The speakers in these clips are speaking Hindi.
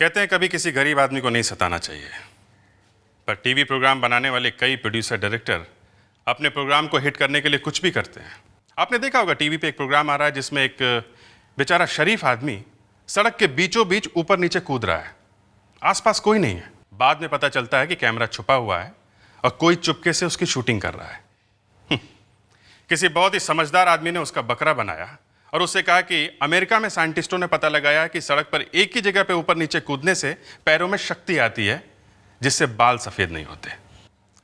कहते हैं कभी किसी गरीब आदमी को नहीं सताना चाहिए, पर टीवी प्रोग्राम बनाने वाले कई प्रोड्यूसर डायरेक्टर अपने प्रोग्राम को हिट करने के लिए कुछ भी करते हैं। आपने देखा होगा टीवी पे एक प्रोग्राम आ रहा है जिसमें एक बेचारा शरीफ आदमी सड़क के बीचों बीच ऊपर नीचे कूद रहा है, आसपास कोई नहीं है। बाद में पता चलता है कि कैमरा छुपा हुआ है और कोई चुपके से उसकी शूटिंग कर रहा है। किसी बहुत ही समझदार आदमी ने उसका बकरा बनाया और उससे कहा कि अमेरिका में साइंटिस्टों ने पता लगाया है कि सड़क पर एक ही जगह पे ऊपर नीचे कूदने से पैरों में शक्ति आती है जिससे बाल सफ़ेद नहीं होते।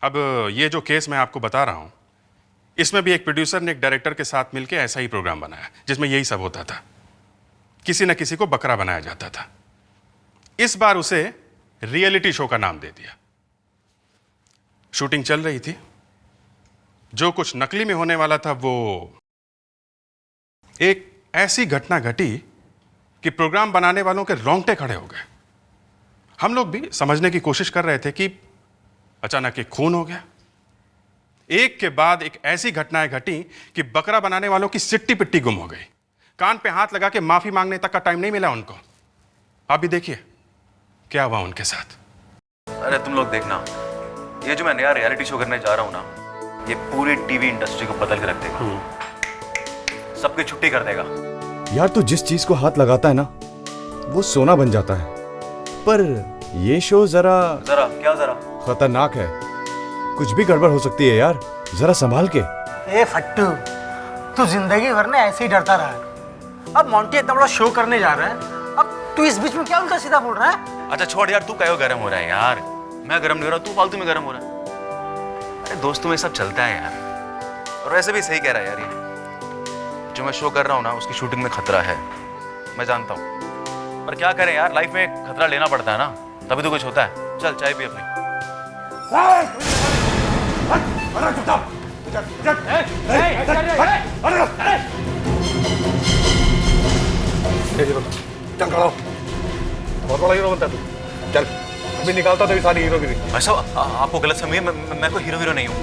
अब ये जो केस मैं आपको बता रहा हूँ, इसमें भी एक प्रोड्यूसर ने एक डायरेक्टर के साथ मिलकर ऐसा ही प्रोग्राम बनाया जिसमें यही सब होता था, किसी न किसी को बकरा बनाया जाता था। इस बार उसे रियलिटी शो का नाम दे दिया। शूटिंग चल रही थी, जो कुछ नकली में होने वाला था वो एक ऐसी घटना घटी कि प्रोग्राम बनाने वालों के रोंगटे खड़े हो गए। हम लोग भी समझने की कोशिश कर रहे थे कि अचानक एक खून हो गया। एक के बाद एक ऐसी घटनाएं घटी कि बकरा बनाने वालों की सिट्टी पिट्टी गुम हो गई। कान पे हाथ लगा के माफी मांगने तक का टाइम नहीं मिला उनको। आप भी देखिए क्या हुआ उनके साथ। अरे तुम लोग देखना, ये जो मैं नया रियलिटी शो करने जा रहा हूँ ना, ये पूरी टीवी इंडस्ट्री को बदल के रख देगा, सबकी छुट्टी कर देगा। यार तू जिस चीज को हाथ लगाता है ना वो सोना बन जाता है, पर ये शो जरा खतरनाक है। कुछ भी गड़बड़ हो सकती है यार, जरा संभाल के। ए फट्टू, तू जिंदगी भर ना ऐसे ही डरता रहा है। अब मोंटी इतना बड़ा शो करने जा रहा है, अब तू इस बीच में क्या उल्टा सीधा बोल रहा है? अच्छा छोड़ यार, तू क्यों गर्म हो रहा है यार? मैं गर्म नहीं हो रहा, तू फालतू में गर्म हो रहा है। अरे दोस्तों में सब चलता है यार। और वैसे भी सही कह रहा है यार, ये जो मैं शो कर रहा हूँ ना उसकी शूटिंग में खतरा है, मैं जानता हूँ, पर क्या करें यार, लाइफ में खतरा लेना पड़ता है ना, तभी तो कुछ होता है। चल चाय पी अपनी। बहुत बड़ा हीरो बनता है तू। चल अभी निकालता तेरी सारी हीरोगिरी। ऐसा आपको गलत समझिए, मैं कोई हीरो नहीं हूँ।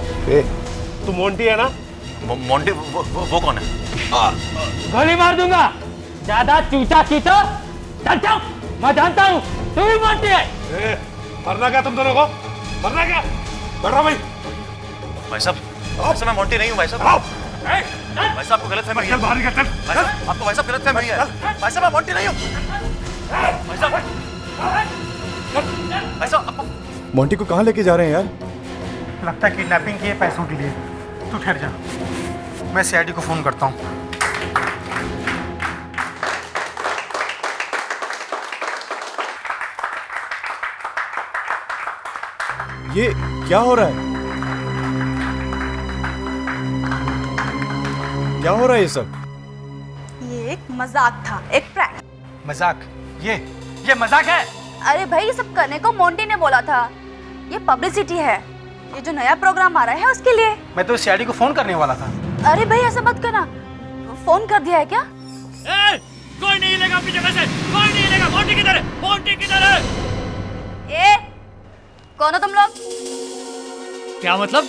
तू मोंटी है ना? मोंटी वो कौन है? गोली मार दूंगा, ज्यादा चूचा चीतो चल जाओ, मैं जानता हूँ तू ही मोंटी है। मरना क्या तुम दोनों को? मरना क्या? बढ़ रहा भाई साहब, मैं मोंटी नहीं हूँ भाई साहब। भाई साहब आपको गलत फहमी है। बाहर निकल। भाई साहब आपको भाई साहब गलत फहमी है। भाई साहब मैं मोंटी नहीं हूँ। भाई साहब आपको मोंटी को कहाँ लेके जा रहे हैं यार? लगता है किडनैपिंग की है पैसों के लिए। तू ठहर जा, मैं सीआईडी को फोन करता हूँ। ये क्या हो रहा है? क्या हो रहा है ये सब? ये एक मजाक था, एक प्रैंक। मजाक? ये मजाक है? अरे भाई ये सब करने को मोंटी ने बोला था, ये पब्लिसिटी है, ये जो नया प्रोग्राम आ रहा है उसके लिए। मैं तो सीआईडी को फोन करने वाला था। अरे भाई ऐसा मत करना, फोन कर दिया है क्या? कोई नहीं लेगा अपनी जगह से, कोई नहीं लेगा। मोंटी किधर है? मोंटी किधर है? ए, कौन हो तुम लोग? क्या मतलब?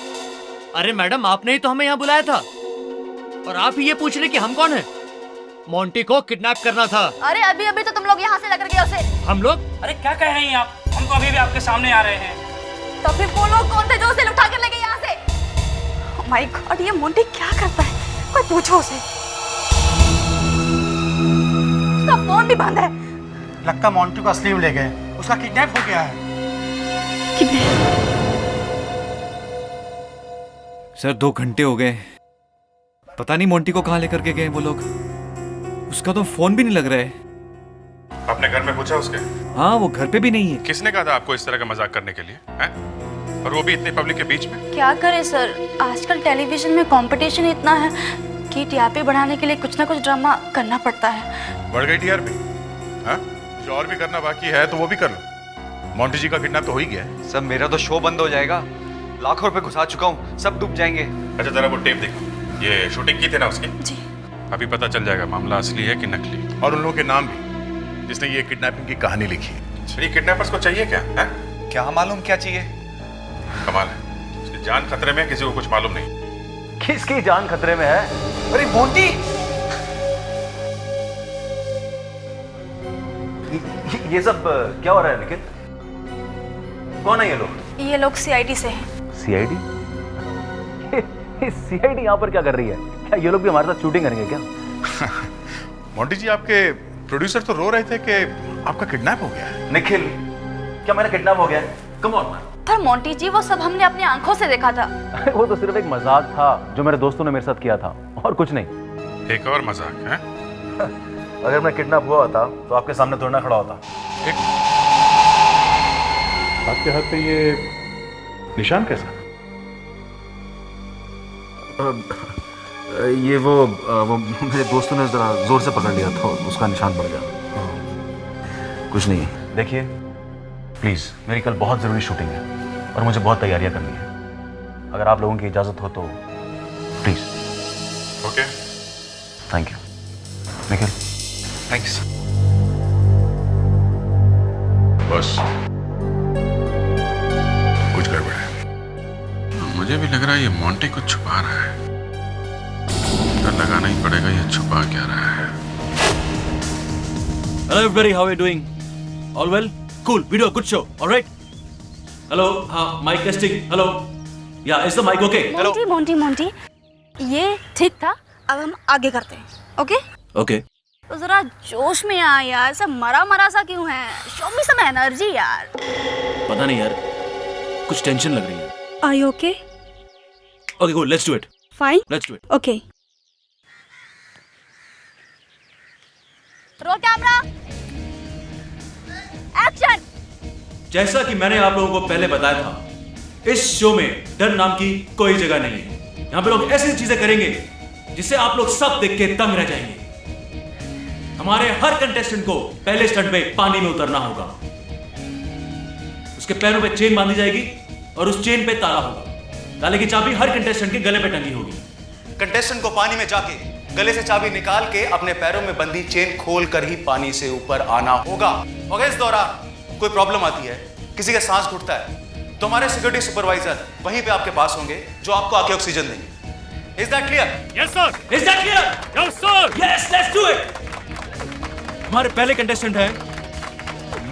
अरे मैडम, आपने ही तो हमें यहाँ बुलाया था और आप ही ये पूछ रहे कि हम कौन है? मोंटी को किडनैप करना था। अरे अभी अभी तो तुम लोग यहाँ से लेकर गए उसे। हम लोग? अरे क्या कह रही हैं आप? हम तो अभी भी आपके सामने आ रहे हैं। तो फिर वो लोग कौन थे जो उसे उठा कर ले गए यहाँ से? Oh my God, ये मोंटी क्या करता है? कोई पूछो उसे। उसका फोन भी बंद है। लगता मोंटी को असली में ले गए, उसका किडनैप हो गया है। सर 2 घंटे हो गए, पता नहीं मोंटी को कहाँ लेकर के गए वो लोग। उसका तो फोन भी नहीं लग रहा है। आपने घर में पूछा उसके? हाँ वो घर पे भी नहीं है। किसने कहा था आपको इस तरह का मजाक करने के लिए है? और वो भी इतने पब्लिक के बीच में? क्या करे सर, आजकल टेलीविजन में कंपटीशन इतना है कि टीआरपी बढ़ाने के लिए कुछ ना कुछ ड्रामा करना पड़ता है। बढ़ गई टीआरपी? हाँ, जो और भी करना बाकी है तो वो भी कर लो। मोंटी जी का किडनैप तो हो ही गया है। सब मेरा तो शो बंद हो जाएगा, लाखों रुपए घुसा चुका हूँ, सब डूब जाएंगे। अच्छा जरा वो टेप देखो, ये शूटिंग की थी ना उसकी? जी। अभी पता चल जाएगा मामला असली है कि नकली, और उन लोगों के नाम भी जिसने ये किडनैपिंग की कहानी लिखी है। ये किडनैपर्स को चाहिए क्या है? क्या मालूम क्या चाहिए? कमाल है, उसकी जान खतरे में है, किसी को कुछ मालूम नहीं। किसकी जान खतरे में है? अरे मोंटी! ये सब क्या हो रहा है निखिल? कौन है ये लोग? ये लोग सीआईडी से हैं। सीआईडी? सीआईडी यहाँ पर क्या कर रही है? क्या ये लोग भी हमारे साथ शूटिंग करेंगे क्या? मोंटी जी, आपके प्रोड्यूसर तो रो रहे थे कि आपका किडनैप हो गया है। निखिल, क्या मैंने किडनैप हो गया? Come on man. पर मोंटी जी, वो सब हमने अपनी आंखों से देखा था। वो तो सिर्फ एक मजाक था जो मेरे दोस्तों ने मेरे साथ किया था, और कुछ नहीं। एक और मजाक है? अगर मैं किडनैप हुआ होता तो आपके सामने थोड़ा ना खड़ा होता। आपके हाथ पे ये निशान कैसा? ये वो मेरे दोस्तों ने जरा जोर से पकड़ लिया था, उसका निशान पड़ गया। कुछ नहीं। देखिए प्लीज, मेरी कल बहुत जरूरी शूटिंग है और मुझे बहुत तैयारियां करनी है। अगर आप लोगों की इजाजत हो तो please. Okay, thank you Nikhil. Thanks. बस कुछ गड़बड़ है। मुझे भी लग रहा है ये मोंटी कुछ छुपा रहा है। तो लगाना ही पड़ेगा ये छुपा क्या रहा है। Hello everybody, how are you doing? All well? Cool, video, good show, all right? Hello, mic testing, hello. Yeah, is the mic okay? Hello. Monty Monty, ये ठीक था। अब हम आगे करते हैं, ओके? Okay. तो जरा जोश में आ यार, सब मरा मरा सा क्यों है? शो मी सम एनर्जी यार। पता नहीं यार, कुछ टेंशन लग रही है। Are you okay? Okay, cool, let's do it. Fine. Let's do it. Okay. Roll camera, action. जैसा कि मैंने आप लोगों को पहले बताया था, इस शो में डर नाम की कोई जगह नहीं है। यहाँ पे लोग ऐसी चीजें करेंगे जिसे आप लोग सब देख के दंग रह जाएंगे। हमारे हर कंटेस्टेंट को पहले स्टंट पे पानी में उतरना होगा। उसके पैरों पे चेन बांधी जाएगी और उस चेन पे ताला होगा। ताले की चाबी हर कंटेस्टेंट के गले पे टंगी होगी। कंटेस्टेंट को पानी में जाके गले से चाबी निकाल के अपने पैरों में बंधी चेन खोल कर ही पानी से ऊपर आना होगा। अगर इस दौरान कोई प्रॉब्लम आती है, किसी का सांस घुटता है, तो हमारे सिक्योरिटी सुपरवाइजर वहीं पे आपके पास होंगे जो आपको आके ऑक्सीजन देंगे। Is that clear? Yes sir. Is that clear? Yes sir. Yes, let's do it. हमारे पहले कंटेस्टेंट है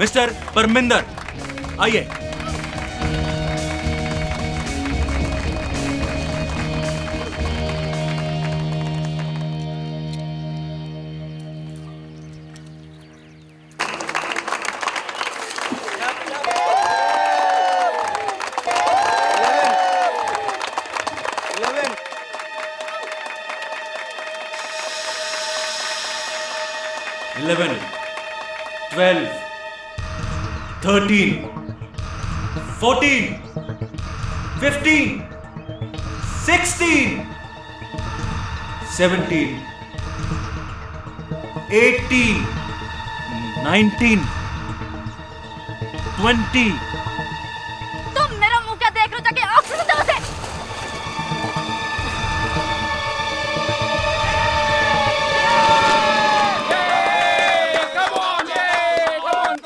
मिस्टर परमिंदर, आइए। Eleven, 12, 13, 14, 15, 16, 17, 18, 19, 20. तुम मेरा मुंह क्या देख रहे हो? जाके ऑक्सीजन दो उसे।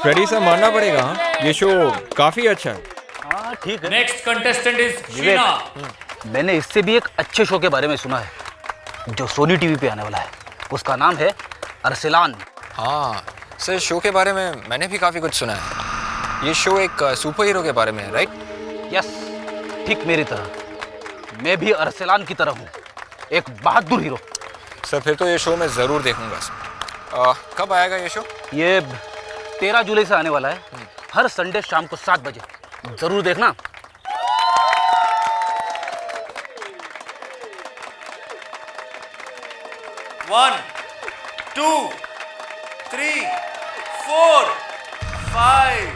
फ्रेडी सर मानना पड़ेगा, ये शो काफी अच्छा है। हाँ ठीक है। Next contestant is Sheena. मैंने इससे भी एक अच्छे शो के बारे में सुना है जो सोनी टीवी पे आने वाला है। उसका नाम है अरसलान। हाँ सर, शो के बारे में मैंने भी काफी कुछ सुना है। ये शो एक सुपर हीरो के बारे में है, राइट? यस, ठीक मेरी तरह। मैं भी अरसलान की तरह हूँ, एक बहादुर हीरो। सर फिर तो ये शो मैं जरूर देखूंगा। कब आएगा ये शो? ये 13 जुलाई से आने वाला है, हर संडे शाम को 7 बजे। जरूर देखना। One, 2, 3, 4, 5,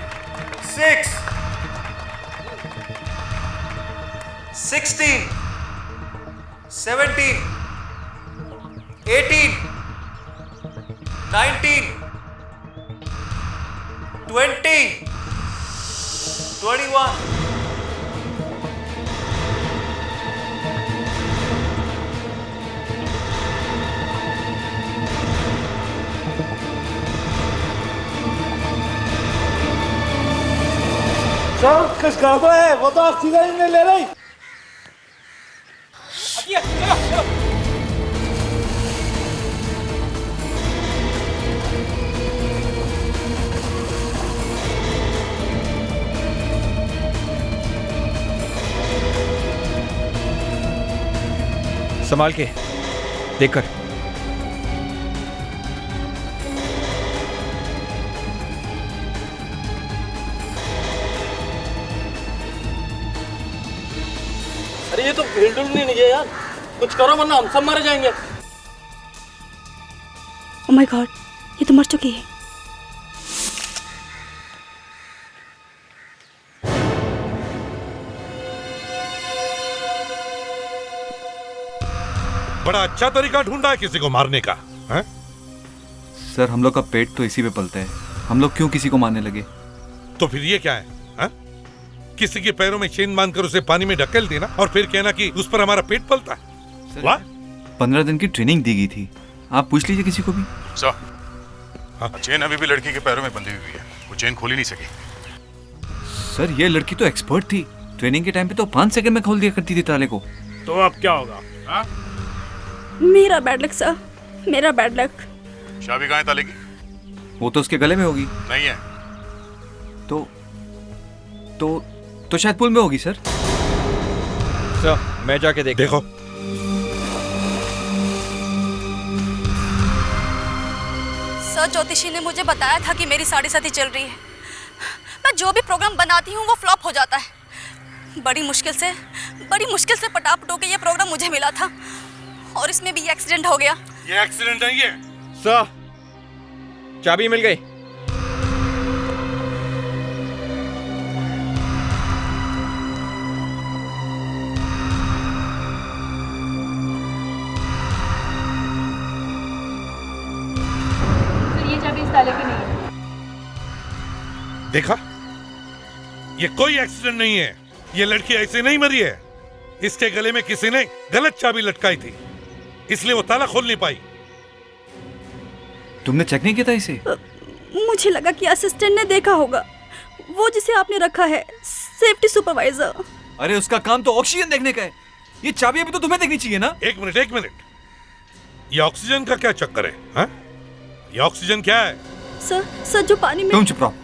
6, 16, 17, 18, 19, 20, 21. सर खिसकाता है, वो तो ऑक्सीजन ही नहीं ले रही। संभाल के देखकर। अरे ये तो बिल्कुल नहीं है यार, कुछ करो वरना हम सब मारे जाएंगे। ओह माय गॉड, ये तो मर चुकी है। बड़ा अच्छा तरीका ढूंढा है किसी को मारने का, हैं? सर हम लोग का पेट तो इसी पे पलता है, हम लोग क्यों किसी को मारने लगे? तो फिर ये क्या है, हैं? किसी के पैरों में चेन बांधकर उसे पानी में ढकेल देना और फिर कहना कि उस पर हमारा पेट पलता है। वाह! 15 दिन की ट्रेनिंग दी गई थी, आप पूछ लीजिए किसी को भी। सर, चेन अभी भी लड़की के पैरों में बंधी हुई है, वो चेन खोल ही नहीं सकी। सर ये लड़की तो एक्सपर्ट थी, ट्रेनिंग के टाइम पे तो 5 सेकंड में खोल दिया करती थी ताले को। तो अब क्या होगा? हाँ? मेरा बैड लक सर, मेरा बैड लक। चाबी कहाँ है ताले की? वो तो उसके गले में होगी। नहीं है। तो शायद पुल में होगी सर। मैं जाके देखो। सर ज्योतिषी ने मुझे बताया था कि मेरी साढ़े साथी चल रही है। मैं जो भी प्रोग्राम बनाती हूँ वो फ्लॉप हो जाता है। बड़ी मुश्किल से पटापटो के ये प्रोग्राम मुझे मिला था और इसमें भी एक्सीडेंट हो गया। ये एक्सीडेंट नहीं है सर, चाबी मिल गई। ये चाबी इस ताले की नहीं है। देखा, ये कोई एक्सीडेंट नहीं है। ये लड़की ऐसे नहीं मरी है, इसके गले में किसी ने गलत चाबी लटकाई थी, इसलिए वो ताला खोल नहीं पाई। तुमने चेक नहीं किया था इसे? मुझे लगा कि असिस्टेंट ने देखा होगा, वो जिसे आपने रखा है सेफ्टी सुपरवाइजर। अरे उसका काम तो ऑक्सीजन देखने का है, ये चाबी अभी तो तुम्हें देखनी चाहिए ना। एक मिनट, ये ऑक्सीजन का क्या चक्कर है, हा? ये ऑक्सीजन क्या है? सर जो पानी में। तुम चुप रहो।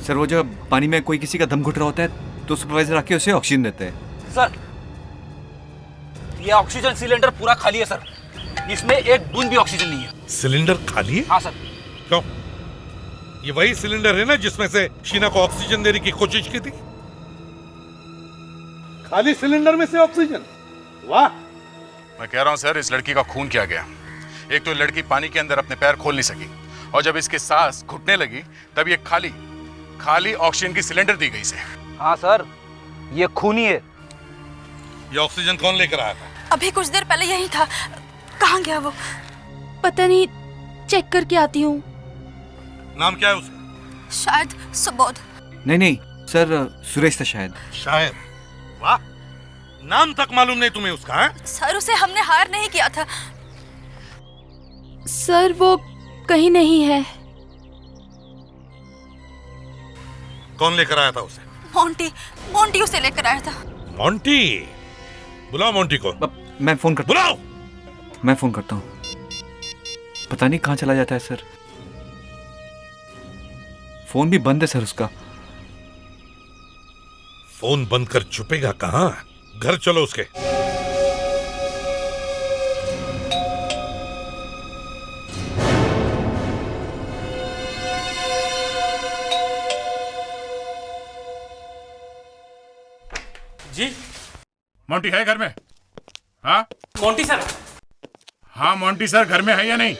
सर वो जब पानी में कोई किसी का दम घुट रहा होता है तो सुपरवाइजर आके उसे ऑक्सीजन देते हैं। सर ये ऑक्सीजन सिलेंडर पूरा खाली है सर, इसमें एक बूंद भी ऑक्सीजन नहीं है। सिलेंडर खाली है? हाँ सर। क्यों? ये वही सिलेंडर है ना जिसमें से शीना को ऑक्सीजन देने की कोशिश की थी? खाली सिलेंडर में से ऑक्सीजन? वाह! मैं कह रहा हूँ सर, इस लड़की का खून किया गया। एक तो लड़की पानी के अंदर अपने पैर खोल नहीं सकी और जब इसके सांस घुटने लगी तब ये खाली ऑक्सीजन की सिलेंडर दी गई इसे। हाँ सर, ये खून ही है। ये ऑक्सीजन कौन लेकर आया था? अभी कुछ देर पहले यही था। कहाँ गया वो? पता नहीं, चेक करके आती हूँ। नाम क्या है उसका? शायद सुबोध। नहीं सर, सुरेश था शायद। वाह, नाम तक मालूम नहीं तुम्हें उसका? है? सर उसे हमने हायर नहीं किया था। सर वो कहीं नहीं है। कौन लेकर आया था उसे? मोंटी उसे लेकर आया था। मोंटी? बुलाओ मोंटी को। मैं फोन करता बुलाओ। मैं फोन करता हूँ। पता नहीं कहाँ चला जाता है सर, फोन भी बंद है सर उसका। फोन बंद कर छुपेगा कहाँ? घर चलो उसके। जी मोंटी है घर में? हाँ मोंटी सर। हाँ मोंटी सर घर में है या नहीं?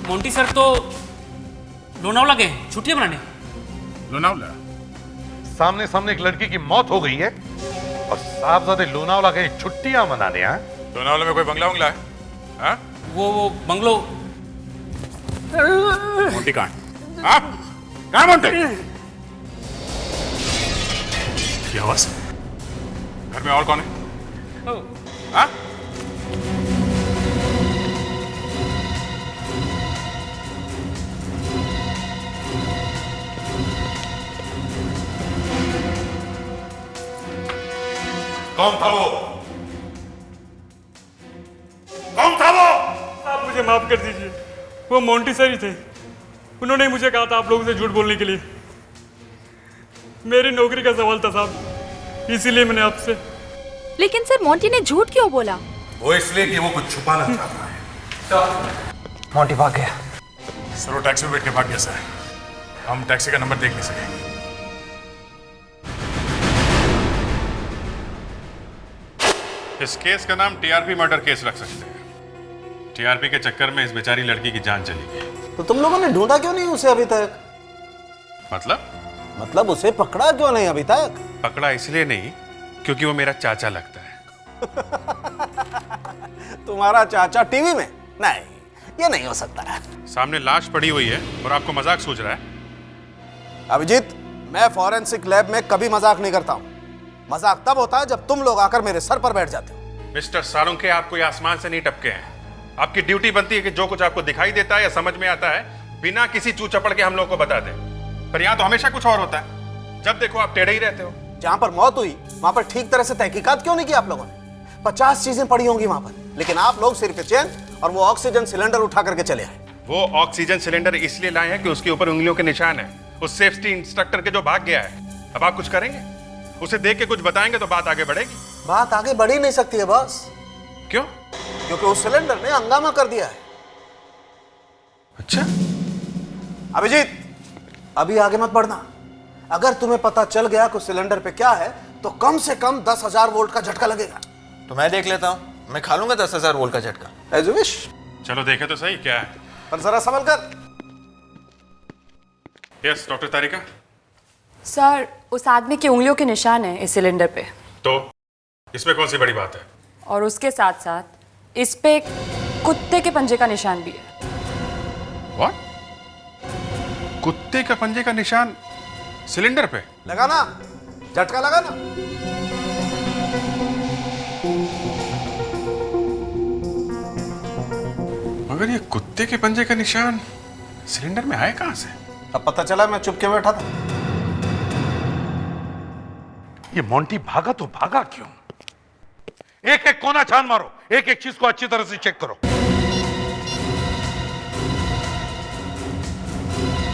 मोंटी सर तो लोनावला गए छुट्टियां मनाने। लोनावला? सामने सामने एक लड़की की मौत हो गई है और साहबजादे लोनावला गए छुट्टियां मनाने। हाँ, लोनावला में कोई बंगला है? हाँ? वो बंगलो। मोंटी कहाँ है? हाँ? कहाँ मोंटी? क्या आवाज? घर में और कौन है? हाँ? कौन था वो? कौन था वो? आप मुझे माफ कर दीजिए, वो मोंटी सर ही थे। उन्होंने मुझे कहा था आप लोगों से झूठ बोलने के लिए। मेरी नौकरी का सवाल था साहब, इसीलिए मैंने आपसे। लेकिन सर मोंटी ने झूठ क्यों बोला? वो इसलिए कि वो कुछ छुपाना चाहता है। मोंटी भाग गया। सर वो टैक्सी में बैठ के भाग गया सर। हम टैक्सी का नंबर देख नहीं सके। इस केस का नाम टीआरपी मर्डर केस रख सकते हैं। टीआरपी के चक्कर में इस बेचारी लड़की की जान चली गई। तो तुम लोगों ने ढूंढा क्यों नहीं उसे अभी तक? मतलब उसे पकड़ा क्यों नहीं अभी तक? पकड़ा इसलिए नहीं क्योंकि वो मेरा चाचा लगता है। तुम्हारा चाचा टीवी में? नहीं, ये नहीं हो सकता है। सामने लाश पड़ी हुई है और आपको मजाक सूझ रहा है? अभिजीत, मैं फॉरेंसिक लैब में कभी मजाक नहीं करता हूँ। मजाक तब होता है जब तुम लोग आकर मेरे सर पर बैठ जाते हो। मिस्टर सालुंके, आप कोई आसमान से नहीं टपके हैं। आपकी ड्यूटी बनती है कि जो कुछ आपको दिखाई देता है या समझ में आता है बिना किसी चू चपड़ के हम लोग को बता दें। पर यहाँ तो हमेशा कुछ और होता है। जब देखो आप टेढ़े ही रहते हो। जहां पर मौत हुई वहां पर ठीक तरह से तहकीकात क्यों नहीं की आप लोगों ने? 50 चीजें पड़ी होंगी वहां पर, लेकिन आप लोग सिर्फ चैन और वो ऑक्सीजन सिलेंडर उठा करके चले आए। वो ऑक्सीजन सिलेंडर इसलिए लाए हैं कि उसके ऊपर उंगलियों के निशान है उस सेफ्टी इंस्ट्रक्टर के जो भाग गया है। अब आप कुछ करेंगे? उसे देख के कुछ बताएंगे तो बात आगे बढ़ेगी। बात आगे बढ़ ही नहीं सकती है बॉस। क्यों? क्योंकि उस सिलेंडर ने हंगामा कर दिया है। अच्छा अभिजीत, अभी आगे मत बढ़ना। अगर तुम्हें पता चल गया कि उस सिलेंडर पे क्या है तो कम से कम 10,000 वोल्ट का झटका लगेगा। तो मैं देख लेता हूँ, मैं खा लूंगा 10,000 वोल्ट का झटका। As you wish. चलो देखे तो सही क्या है। पर जरा संभल कर। यस डॉक्टर तारिका। सर उस आदमी की उंगलियों के निशान है इस सिलेंडर पे। तो इसमें कौन सी बड़ी बात है? और उसके साथ साथ इस पे एक कुत्ते के पंजे का निशान भी है। What? कुत्ते का पंजे का निशान सिलेंडर पे? लगा ना, झटका लगा ना। मगर ये कुत्ते के पंजे का निशान सिलेंडर में आए कहां से? अब पता चला, मैं चुप के बैठा था। ये मोंटी भागा तो भागा क्यों? एक एक कोना छान मारो, एक एक चीज को अच्छी तरह से चेक करो।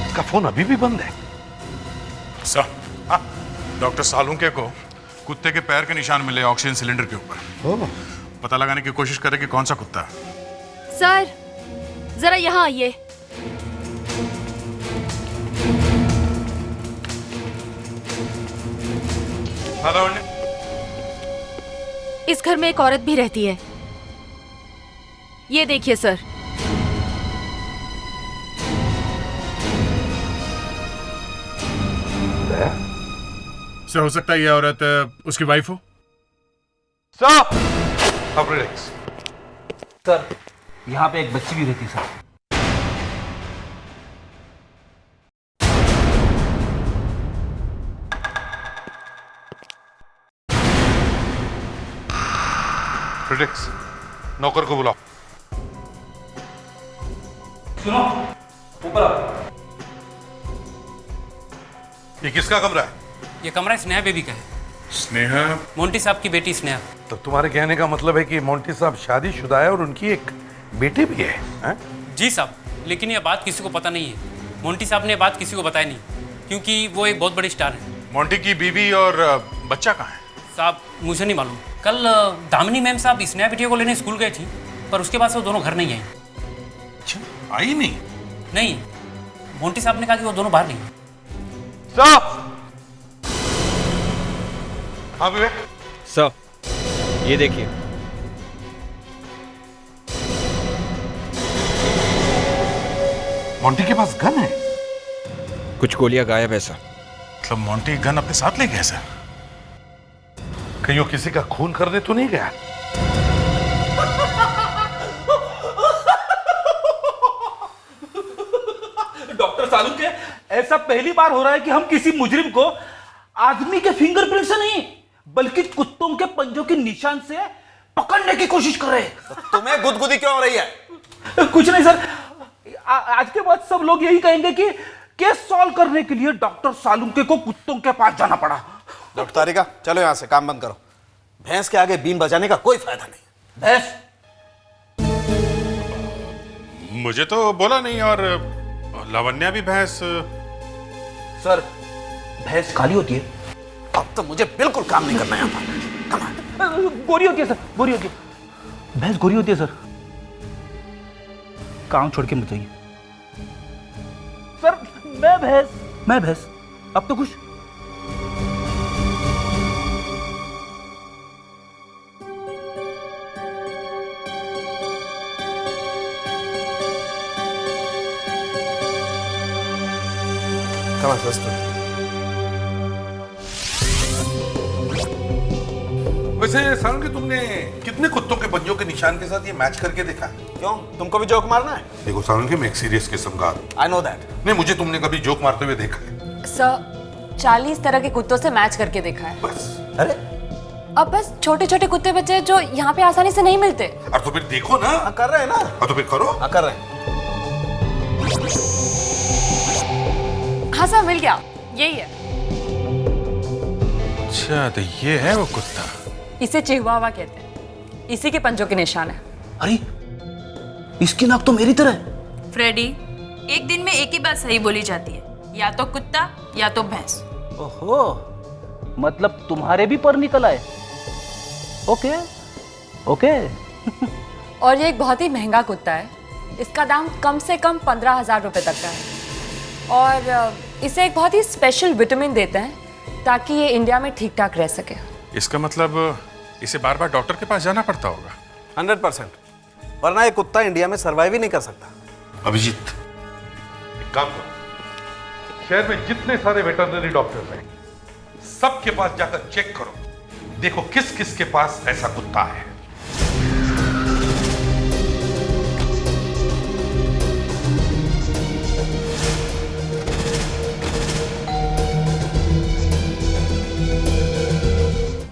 इसका फोन अभी भी बंद है। सर, डॉक्टर सालुंके को कुत्ते के पैर के निशान मिले ऑक्सीजन सिलेंडर के ऊपर। पता लगाने की कोशिश करें कि कौन सा कुत्ता है। सर जरा यहाँ आइए। इस घर में एक औरत भी रहती है। ये देखिए सर। सर हो सकता है ये औरत उसकी वाइफ हो। सर यहाँ पे एक बच्ची भी रहती है सर। फ्रेडेक्स, नौकर को बुलाओ। सुनो, ऊपर आओ। ये किसका कमरा है? ये कमरा स्नेहा बेबी का है। स्नेहा? मोंटी साहब की बेटी स्नेहा। तो तुम्हारे कहने का मतलब है कि मोंटी साहब शादीशुदा है और उनकी एक बेटी भी है, हैं? जी साहब, लेकिन ये बात किसी को पता नहीं है। मोंटी साहब ने बात किसी को बताई नहीं, क्योंकि वो एक बहुत बड़ी स्टार है। मोंटी की बीवी और बच्चा कहाँ है? साहब मुझे नहीं मालूम। कल दामिनी मैम साहब स्नेहा बिटिया को लेने स्कूल गई थी, पर उसके बाद से वो दोनों घर नहीं आई। अच्छा, आई नहीं? नहीं, मोंटी साहब ने कहा कि वो दोनों बाहर नहीं। हाँ विवेक। सर ये देखिए। मोंटी के पास गन है? कुछ गोलियां गायब है सर। मतलब मोंटी गन अपने साथ ले गया सर? कहीं वो किसी का खून करने तो नहीं गया? डॉक्टर सालुंके, ऐसा पहली बार हो रहा है कि हम किसी मुजरिम को आदमी के फिंगरप्रिंट से नहीं बल्कि कुत्तों के पंजों के निशान से पकड़ने की कोशिश कर रहे हैं। तुम्हें गुदगुदी क्यों हो रही है? कुछ नहीं सर, आज के बाद सब लोग यही कहेंगे कि केस सॉल्व करने के लिए डॉक्टर सालुंके को कुत्तों के पास जाना पड़ा। डॉक्टर तारिका, चलो यहां से, काम बंद करो। भैंस के आगे बीन बजाने का कोई फायदा नहीं। भैंस? मुझे तो बोला नहीं। और लावण्या भी भैंस? सर भैंस काली होती है। अब तो मुझे बिल्कुल काम नहीं करना है यहाँ पर। गोरी होती है सर, गोरी होती है। भैंस गोरी होती है सर। काम छोड़ के मत जाइए सर। मैं भैंस अब तो खुश। Come on, sister. वैसे सालून के तुमने कितने कुत्तों के पंजों के निशान के साथ ये मैच करके देखा है? क्यों, तुमको भी जोक मारना है? देखो सालून के, मैं एक सीरियस किस्म का आदमी। I know that. नहीं, मुझे तुमने कभी जोक मारते हुए देखा है? सर 40 तरह के कुत्तों से मैच करके देखा है। बस? अरे अब बस छोटे छोटे कुत्ते बच्चे जो यहाँ पे आसानी से नहीं मिलते। और तो फिर देखो ना। कर रहे हैं ना। और तो फिर करो। कर रहे हैं। हाँ सर, मिल गया, यही है। अच्छा, तो ये है वो कुत्ता। इसे चिहुआवा कहते हैं, इसी के पंजों के निशान है। अरे इसकी नाक तो मेरी तरह है। फ्रेडी, एक दिन में एक ही बात सही बोली जाती है, या तो कुत्ता या तो भैंस। ओहो, मतलब तुम्हारे भी पर निकल आए। Okay okay. और ये एक बहुत ही महंगा कुत्ता है। इसका दाम कम से कम 15,000 रुपए तक का है। और इसे एक बहुत ही स्पेशल विटामिन देते हैं ताकि ये इंडिया में ठीक ठाक रह सके। इसका मतलब इसे बार बार डॉक्टर के पास जाना पड़ता होगा। 100%, वरना ये कुत्ता इंडिया में सर्वाइव ही नहीं कर सकता। अभिजीत, एक काम करो, शहर में जितने सारे वेटरनरी डॉक्टर्स हैं, सबके पास जाकर चेक करो, देखो किस किस के पास ऐसा कुत्ता है।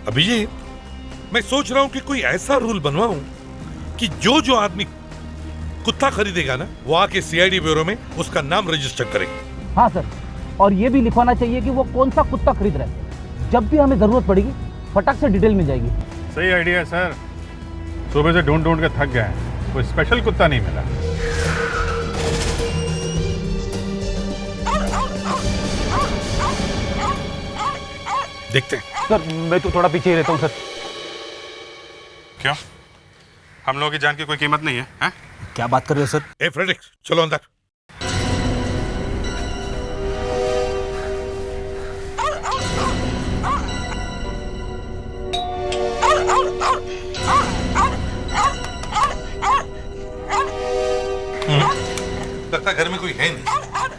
अभिजीत, मैं सोच रहा हूं कि कोई ऐसा रूल बनवाऊं कि जो आदमी कुत्ता खरीदेगा ना, वो आके सीआईडी ब्यूरो में उसका नाम रजिस्टर करे। हाँ सर, और ये भी लिखवाना चाहिए कि वो कौन सा कुत्ता खरीद रहे हैं। जब भी हमें जरूरत पड़ेगी फटाक से डिटेल मिल जाएगी। सही आइडिया है सर। सुबह से ढूंढ ढूंढ के थक गए हैं, कोई स्पेशल कुत्ता नहीं मिला। देखते हैं। सर मैं तो थोड़ा पीछे ही रहता हूँ सर। क्यों, हम लोगों की जान की कोई कीमत नहीं है, हैं? क्या बात कर रहे हो सर? ए फ्रेडिक्स, चलो अंदर। लगता है घर में कोई है नहीं,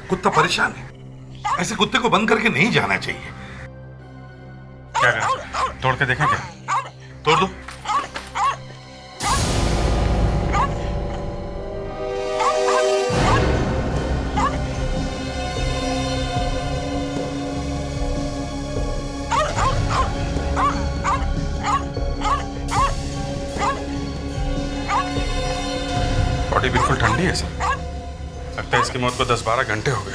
कुत्ता परेशान है। ऐसे कुत्ते को बंद करके नहीं जाना चाहिए। क्या करें, तोड़ के देखें क्या? तोड़ दो। बॉडी बिल्कुल ठंडी है सर, लगता है इसकी मौत को 10-12 घंटे हो गए।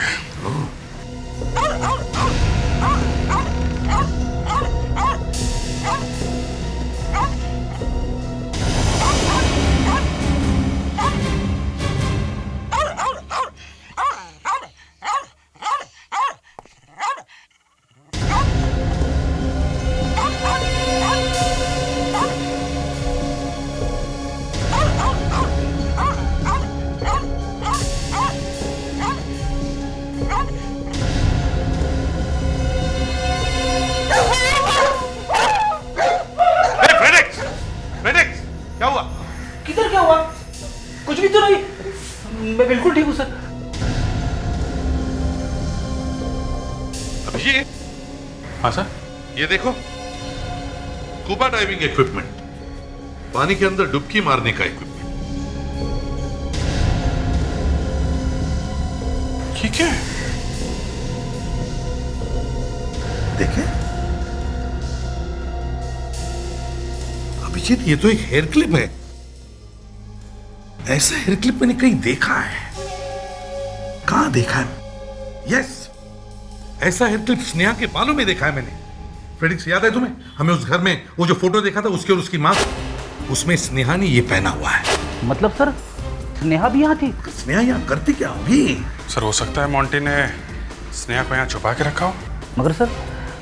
किधर क्या हुआ? कुछ भी तो नहीं, मैं बिल्कुल ठीक हूँ सर। अभिजीत। हाँ सर। ये देखो, स्कूबा डाइविंग इक्विपमेंट, पानी के अंदर डुबकी मारने का इक्विपमेंट। ठीक है, देखे अभिजीत, ये तो एक हेयर क्लिप है। ऐसा हेयर क्लिप मैंने कहीं देखा है। कहां देखा है? यस, ऐसा हेयर क्लिप स्नेहा के बालों में देखा है मैंने। फ्रेडिक्स, याद है तुम्हें, हमें उस घर में वो जो फोटो देखा था उसके और उसकी मां, उसमें स्नेहा ने ये पहना हुआ है। मतलब सर, स्नेहा भी यहाँ थी? स्नेहा यहाँ करती क्या होगी? सर हो सकता है मोंटी ने स्नेहा को यहाँ छुपा के रखा हो। मगर सर,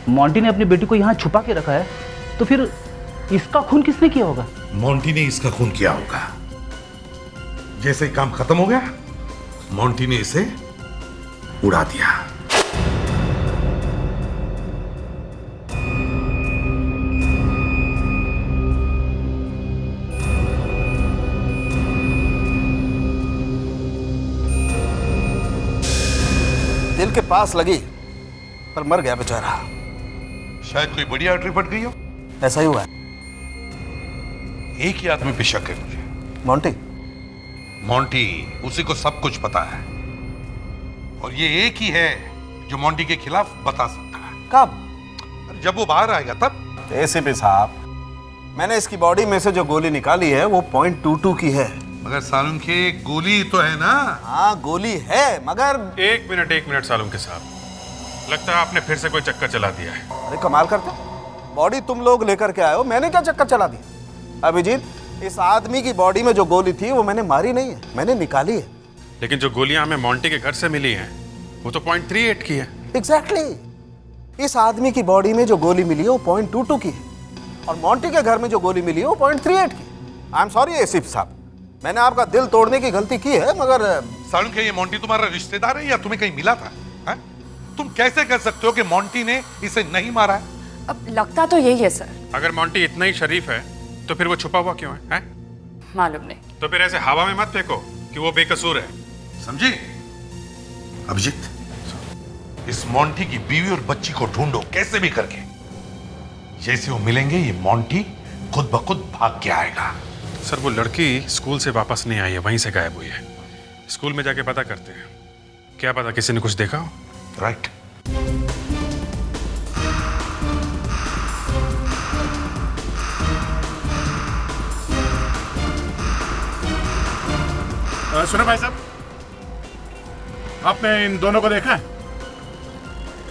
मोंटी ने अपनी बेटी को यहाँ छुपा के रखा है, तो फिर इसका खून किसने किया होगा? मोंटी ने इसका खून किया होगा। जैसे ही काम खत्म हो गया, मोंटी ने इसे उड़ा दिया। दिल के पास लगी पर मर गया बेचारा। शायद कोई बड़ी आर्टरी फट गई हो। ऐसा ही हुआ है। एक ही आदमी पे शक है मुझे। मोंटी? मोंटी, उसी को सब कुछ पता है और ये एक ही है जो मोंटी के खिलाफ बता सकता है। कब? जब वो बाहर आएगा तब। एसीपी साहब, मैंने इसकी बॉडी में से जो गोली निकाली है वो .22 की है। मगर सालुंके गोली तो है ना? हाँ गोली है मगर। एक मिनट सालुंके साहब, लगता है आपने फिर से कोई चक्कर चला दिया है। अरे कमाल करते, बॉडी तुम लोग लेकर के आए हो, मैंने क्या चक्कर चला दिया? अभिजीत, इस आदमी की बॉडी में जो गोली थी वो मैंने मारी नहीं है, मैंने निकाली है। लेकिन जो गोलियां हमें मोंटी के घर से मिली हैं वो तो .38 की है। एग्जैक्टली। इस आदमी की बॉडी में जो गोली मिली है वो .22 की है और मोंटी के घर में जो गोली मिली है वो .38 की। आई एम सॉरी एसीपी साहब, मैंने आपका दिल तोड़ने की गलती की है मगर। सालुंके, ये मोंटी तुम्हारा रिश्तेदार है या तुम्हें कहीं मिला था? है? तुम कैसे कह सकते हो कि मोंटी ने इसे नहीं मारा है? अब लगता तो यही है सर। अगर मोंटी इतना ही शरीफ है तो फिर वो छुपा हुआ क्यों है? मालूम नहीं। तो फिर ऐसे हवा में मत फेंको कि वो बेकसूर है। समझी? अभिजीत, इस मोंटी की बीवी और बच्ची को ढूंढो कैसे भी करके। जैसे वो मिलेंगे ये मोंटी खुद ब खुद भाग के आएगा। सर, वो लड़की स्कूल से वापस नहीं आई है, वहीं से गायब हुई है। स्कूल में जाके पता करते हैं, क्या पता किसी ने कुछ देखा हो। राइट। सुनो भाई साहब, आपने इन दोनों को देखा है?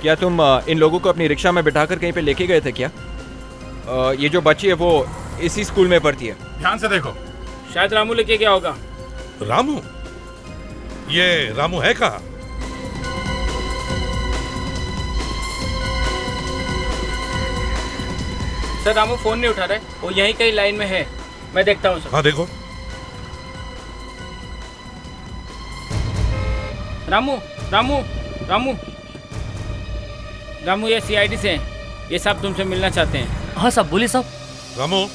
क्या तुम इन लोगों को अपनी रिक्शा में बिठाकर कहीं पे लेके गए थे क्या? ये जो बच्ची है वो इसी स्कूल में पढ़ती है। ध्यान से देखो। शायद रामू लेके गया होगा। रामू? ये रामू है कहाँ? सर, रामू फोन नहीं उठा रहे, वो यहीं कहीं लाइन में है। मैं देखता हूँ सर। हाँ देखो। रामू रामू रामू रामू, ये सीआईडी से हैं, ये साहब तुमसे मिलना चाहते हैं। हाँ साहब, बोलिए साहब। रामू,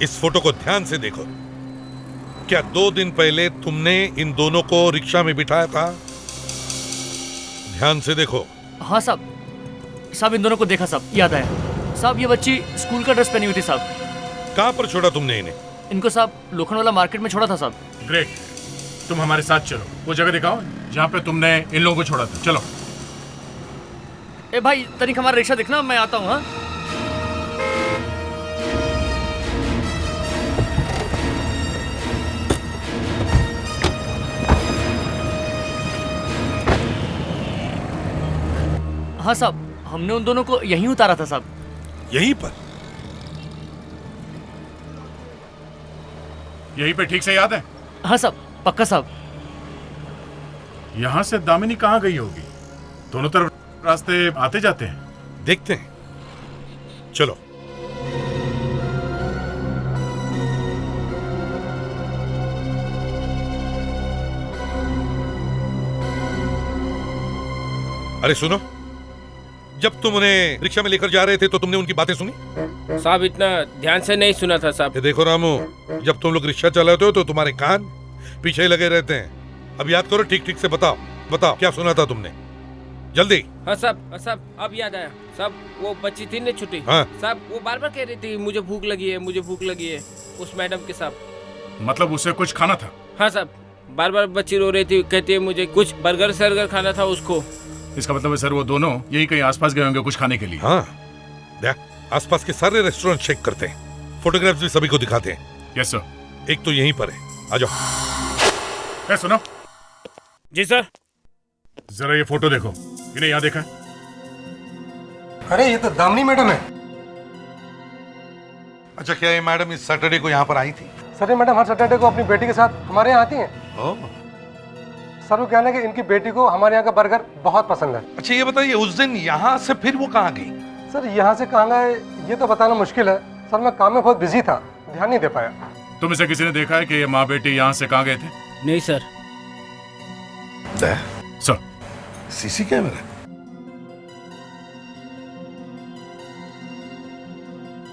इस फोटो को ध्यान से देखो। क्या 2 दिन पहले तुमने इन दोनों को रिक्शा में बिठाया था? ध्यान से देखो। हाँ साहब, इन दोनों को देखा साहब, याद आया साहब। ये बच्ची स्कूल का ड्रेस पहनी हुई थी साहब। कहाँ पर छोड़ा तुमने इन्हें? इनको साहब लोखंडवाला मार्केट में छोड़ा था साहब। ग्रेट, तुम हमारे साथ चलो, वो जगह दिखाओ जहाँ पे तुमने इन लोगों को छोड़ा था। चलो। ए भाई, तनिक हमारा रिक्शा दिखना, मैं आता हूँ। हाँ हाँ साहब, हमने उन दोनों को यहीं उतारा था साहब। यहीं पर? यहीं पे ठीक से याद है? हाँ साहब, पक्का साहब। यहाँ से दामिनी कहाँ गई होगी? दोनों तरफ रास्ते आते जाते हैं। देखते हैं, चलो। अरे सुनो, जब तुम उन्हें रिक्शा में लेकर जा रहे थे तो तुमने उनकी बातें सुनी? साहब, इतना ध्यान से नहीं सुना था साहब। ये देखो रामू, जब तुम लोग रिक्शा चलाते हो तो तुम्हारे कान पीछे ही लगे रहते हैं। अब याद करो, ठीक ठीक से बताओ क्या सुना था तुमने, जल्दी। हाँ साहब, अब याद आया साहब। वो बच्ची थी ना छोटी, हाँ साहब, वो बार बार कह रही थी मुझे भूख लगी है, मुझे भूख लगी है, उस मैडम के साथ। मतलब उसे कुछ खाना था? हाँ साहब, बार बार बच्ची रो रही थी, कहती है मुझे कुछ बर्गर सर्गर खाना था उसको। इसका मतलब है सर वो दोनों यही कहीं आसपास गए होंगे कुछ खाने के लिए। हाँ, आसपास के सारे रेस्टोरेंट चेक करते हैं, फोटोग्राफ्स भी सभी को दिखाते हैं। Yes sir. एक तो यहीं पर है, आ जाओ। सुनो। जी सर। जरा ये फोटो देखो, इन्हें यहाँ देखा है? अरे ये तो दामिनी मैडम है। अच्छा, क्या ये मैडम इस सैटरडे को यहाँ पर आई थी? सर, ये मैडम हर सैटरडे को अपनी बेटी के साथ हमारे यहाँ आती हैं। सर, वो कहना है कि इनकी बेटी को हमारे यहाँ का बर्गर बहुत पसंद है। अच्छा ये बताइए, उस दिन यहाँ से फिर वो कहाँ गई? सर, यहाँ से कहाँ गए ये तो बताना मुश्किल है, सर मैं काम में बहुत बिजी था, ध्यान नहीं दे पाया। तुम इसे किसी ने देखा है कि ये माँ बेटी यहाँ से कहाँ गए थे? नहीं सर। Sir CC camera?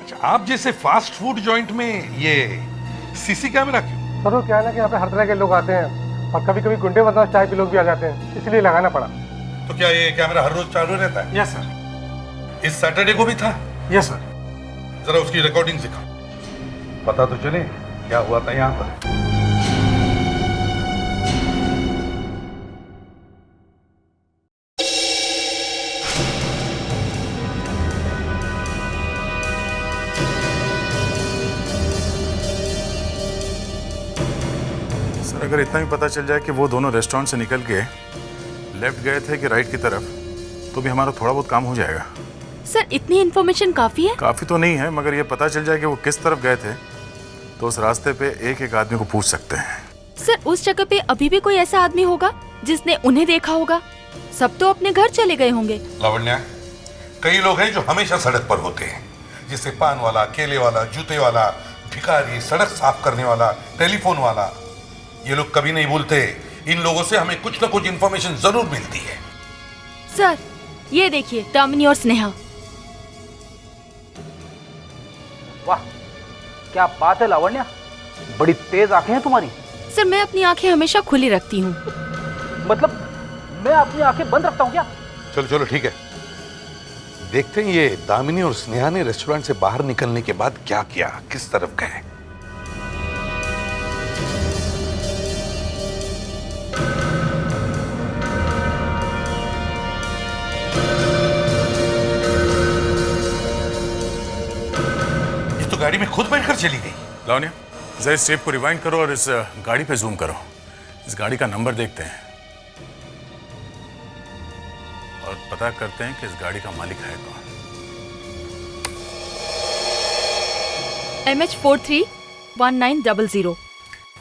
अच्छा, आप जैसे फास्ट फूड जॉइंट में ये सीसी कैमरा क्यों? सर वो क्या है ना कि यहाँ पे हर तरह के लोग आते हैं और कभी कभी गुंडे बदमाश टाइप के लोग भी आ जाते हैं, इसलिए लगाना पड़ा। तो क्या ये कैमरा हर रोज चालू रहता है? Yes sir. इस सैटरडे को भी था? Yes sir. जरा उसकी रिकॉर्डिंग दिखा, पता तो चले क्या हुआ था यहाँ पर। सर अगर इतना भी पता चल जाए कि वो दोनों रेस्टोरेंट से निकल के लेफ्ट गए थे कि राइट की तरफ, तो भी हमारा थोड़ा बहुत काम हो जाएगा। सर इतनी इन्फॉर्मेशन काफी है? काफी तो नहीं है, मगर ये पता चल जाए कि वो किस तरफ गए थे तो उस रास्ते पे एक एक आदमी को पूछ सकते हैं। सर उस जगह पे अभी भी कोई ऐसा आदमी होगा जिसने उन्हें देखा होगा? सब तो अपने घर चले गए होंगे। लावण्या, कई लोग हैं जो हमेशा सड़क पर होते हैं, जैसे पान वाला, केले वाला, जूते वाला, भिखारी, सड़क साफ करने वाला, टेलीफोन वाला। ये लोग कभी नहीं भूलते। इन लोगों से हमें कुछ ना कुछ इंफॉर्मेशन जरूर मिलती है। सर ये देखिए, दामिनी और स्नेहा। वाह क्या बात है लावण्या, बड़ी तेज आंखें हैं तुम्हारी। सर मैं अपनी आंखें हमेशा खुली रखती हूँ। मतलब मैं अपनी आंखें बंद रखता हूँ क्या? चलो चलो ठीक है, देखते हैं ये दामिनी और स्नेहा ने रेस्टोरेंट से बाहर निकलने के बाद क्या किया, किस तरफ गए। ये तो गाड़ी में खुद बैठकर चली गई। लावण्या, जरा इस टेप को रिवाइंड करो और इस गाड़ी पे जूम करो। इस गाड़ी का नंबर देखते हैं और पता करते हैं कि इस गाड़ी का मालिक है कौन। MH431900।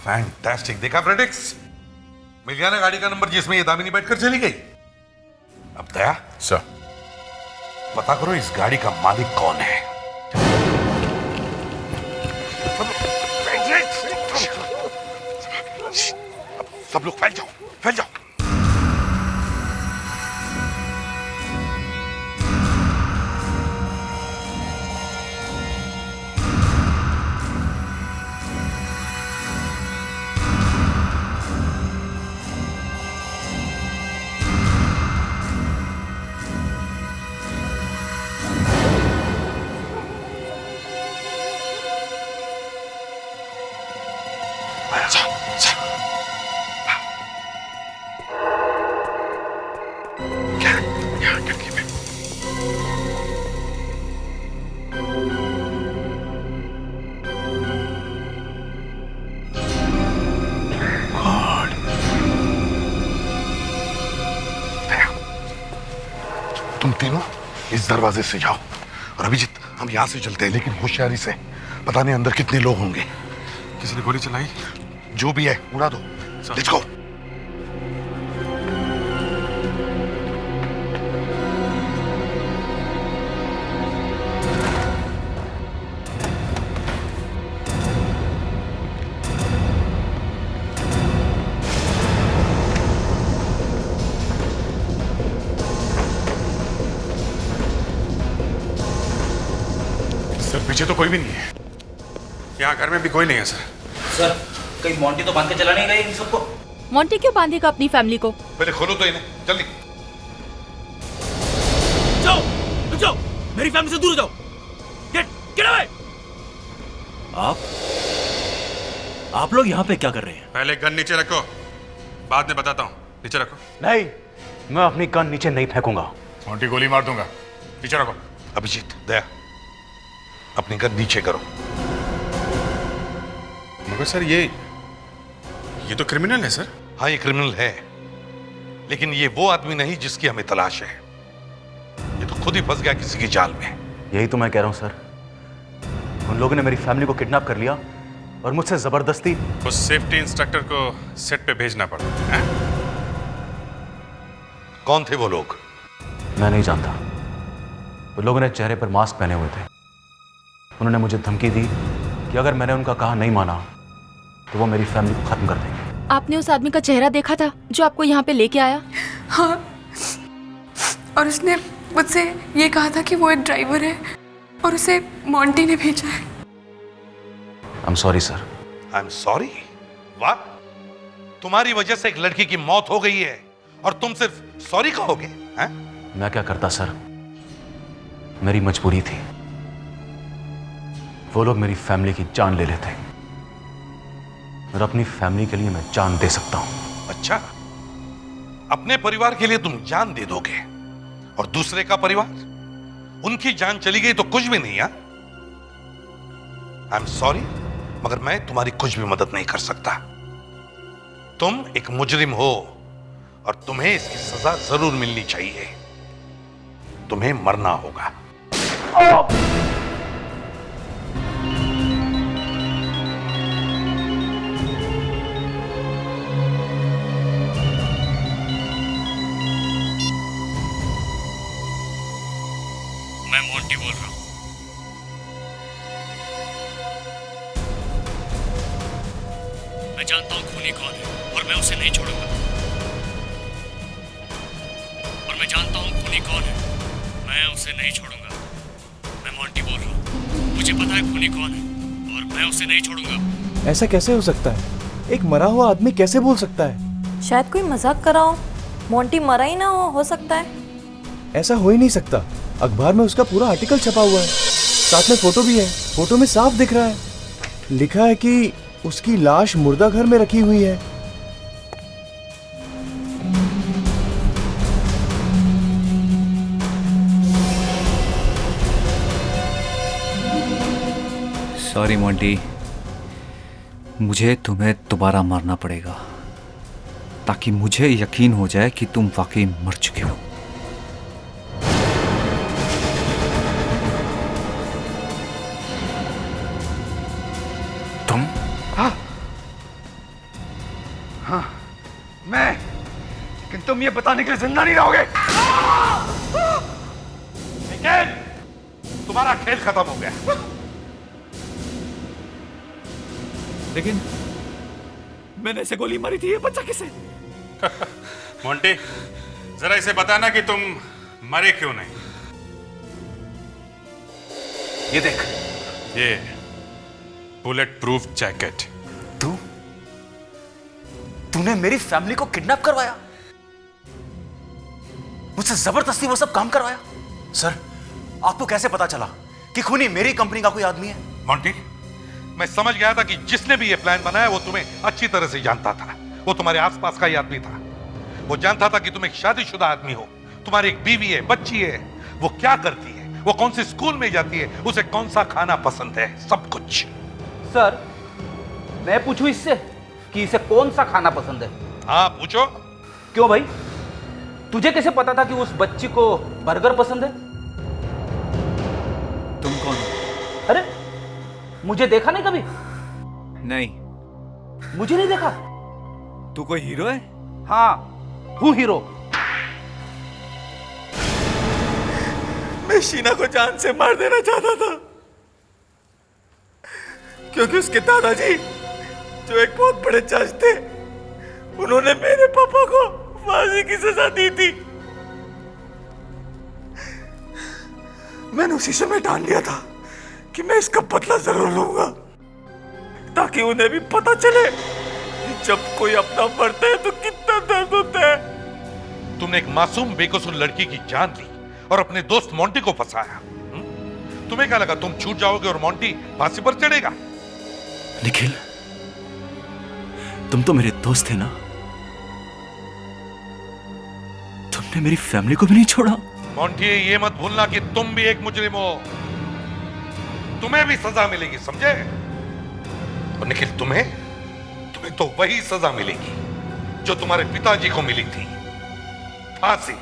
फैंटास्टिक, देखा प्रेडिक्स? मिल गया ना गाड़ी का नंबर जिसमें ये दामिनी बैठकर चली गई। अब दया सर, पता करो इस गाड़ी का मालिक कौन है। सब लोग फैल जाओ, फैल जाओ। तुम तीनों इस दरवाजे से जाओ और अभिजीत हम यहां से चलते हैं, लेकिन होशियारी से। पता नहीं अंदर कितने लोग होंगे। किसी ने गोली चलाई? जो भी है उड़ा दो। Let's go. पीछे तो कोई भी नहीं है। यहाँ घर में भी कोई नहीं है सर। सर कहीं मोंटी तो बांध के चला नहीं गई इन सबको? मोंटी क्यों बांधेगा अपनी फैमिली को? पहले खोलो तो इन्हें, जल्दी। जाओ, रुक जाओ, मेरी फैमिली से दूर हो जाओ। Get away. आप लोग यहाँ पे क्या कर रहे हैं? पहले गन नीचे रखो, बाद में बताता हूँ। नीचे रखो। नहीं, मैं अपनी गन नीचे नहीं फेंकूंगा। मोंटी गोली मार दूंगा। नीचे रखो। अभिजीत, दया, अपनी गन नीचे करो। मगर सर ये तो क्रिमिनल है सर। हाँ ये क्रिमिनल है, लेकिन ये वो आदमी नहीं जिसकी हमें तलाश है। ये तो खुद ही फंस गया किसी की जाल में। यही तो मैं कह रहा हूं सर, उन लोगों ने मेरी फैमिली को किडनैप कर लिया और मुझसे जबरदस्ती उस सेफ्टी इंस्ट्रक्टर को सेट पे भेजना पड़ा है? कौन थे वो लोग? मैं नहीं जानता। वो लोगों ने चेहरे पर मास्क पहने हुए थे उन्होंने मुझे धमकी दी कि अगर मैंने उनका कहा नहीं माना तो वो मेरी फैमिली को खत्म कर देंगे। आपने उस आदमी का चेहरा देखा था जो आपको यहाँ पे लेके आया? हाँ, और उसने मुझसे ये कहा था कि वो एक ड्राइवर है और उसे मोंटी ने भेजा है। I am sorry sir. I am sorry? वाह, तुम्हारी वजह से एक लड़की की मौत हो गई है और तुम सिर्फ सॉरी कहोगे? हैं? मैं क्या करता सर, मेरी मजबूरी थी। वो लोग मेरी फैमिली की जान ले लेते और अपनी फैमिली के लिए मैं जान दे सकता हूं। अच्छा, अपने परिवार के लिए तुम जान दे दोगे और दूसरे का परिवार, उनकी जान चली गई तो कुछ भी नहीं। आई एम सॉरी, मगर मैं तुम्हारी कुछ भी मदद नहीं कर सकता। तुम एक मुजरिम हो और तुम्हें इसकी सजा जरूर मिलनी चाहिए। तुम्हें मरना होगा। मैं मोंटी बोल रहा हूँ। मैं जानता हूँ खूनी कौन है और मैं उसे नहीं छोड़ूंगा। और मैं जानता हूँ खूनी कौन है, मैं उसे नहीं छोड़ूंगा। मैं मोंटी बोल रहा हूँ, मुझे पता है खूनी कौन है और मैं उसे नहीं छोड़ूंगा। ऐसा कैसे हो सकता है? एक मरा हुआ आदमी कैसे बोल सकता है? शायद कोई मजाक कर रहा हो। मोंटी मरा ही ना हो सकता है। ऐसा हो ही नहीं सकता। अखबार में उसका पूरा आर्टिकल छपा हुआ है, साथ में फोटो भी है। फोटो में साफ दिख रहा है, लिखा है कि उसकी लाश मुर्दा घर में रखी हुई है। सॉरी मोंटी, मुझे तुम्हें दोबारा मारना पड़ेगा ताकि मुझे यकीन हो जाए कि तुम वाकई मर चुके हो। तुम? हाँ, मैं। लेकिन तुम ये बताने के लिए जिंदा नहीं रहोगे। लेकिन तुम्हारा खेल खत्म हो गया। लेकिन मैंने इसे गोली मारी थी, ये बच्चा किसे? मोंटी, जरा इसे बताना कि तुम मरे क्यों नहीं। ये देख, ये बुलेट प्रूफ जैकेट। तूने मेरी फैमिली को किडनैप करवाया, मुझसे जबरदस्ती वो सब काम करवाया। सर, आपको कैसे पता चला कि खूनी मेरी कंपनी का कोई आदमी है? मोंटी, मैं समझ गया था कि जिसने भी ये प्लान बनाया वो तुम्हें अच्छी तरह से जानता था। वो तुम्हारे आसपास का ही आदमी था। वो जानता था कि तुम एक शादीशुदा आदमी हो, तुम्हारी एक बीवी है, बच्ची है। वो क्या करती है, वो कौन से स्कूल में जाती है, उसे कौन सा खाना पसंद है, सब कुछ। सर, मैं पूछूं इससे कि इसे कौन सा खाना पसंद है? हाँ, पूछो। क्यों भाई, तुझे कैसे पता था कि उस बच्ची को बर्गर पसंद है? तुम कौन हो? अरे, मुझे देखा नहीं कभी? नहीं। मुझे नहीं देखा? तू कोई हीरो है? हाँ, हूँ हीरो। मैं शीना को जान से मार देना चाहता था क्योंकि उसके दादाजी, जो एक बहुत बड़े जज थे, उन्होंने मेरे पापा को फांसी की सजा दी थी। मैंने उसी समय ठान लिया था कि मैं इसका बदला जरूर लूंगा, ताकि उन्हें भी पता चले कि जब कोई अपना मरता है तो कितना दर्द होता है। तुमने एक मासूम बेकसूर लड़की की जान ली और अपने दोस्त मोंटी को फंसाया। तुम्हें क्या लगा तुम छूट जाओगे और मोंटी फांसी पर चढ़ेगा? निखिल, तुम तो मेरे दोस्त थे ना, तुमने मेरी फैमिली को भी नहीं छोड़ा। मोंटी, ये मत भूलना कि तुम भी एक मुजरिम हो, तुम्हें भी सजा मिलेगी, समझे? और निखिल, तुम्हें तो वही सजा मिलेगी जो तुम्हारे पिताजी को मिली थी, फांसी।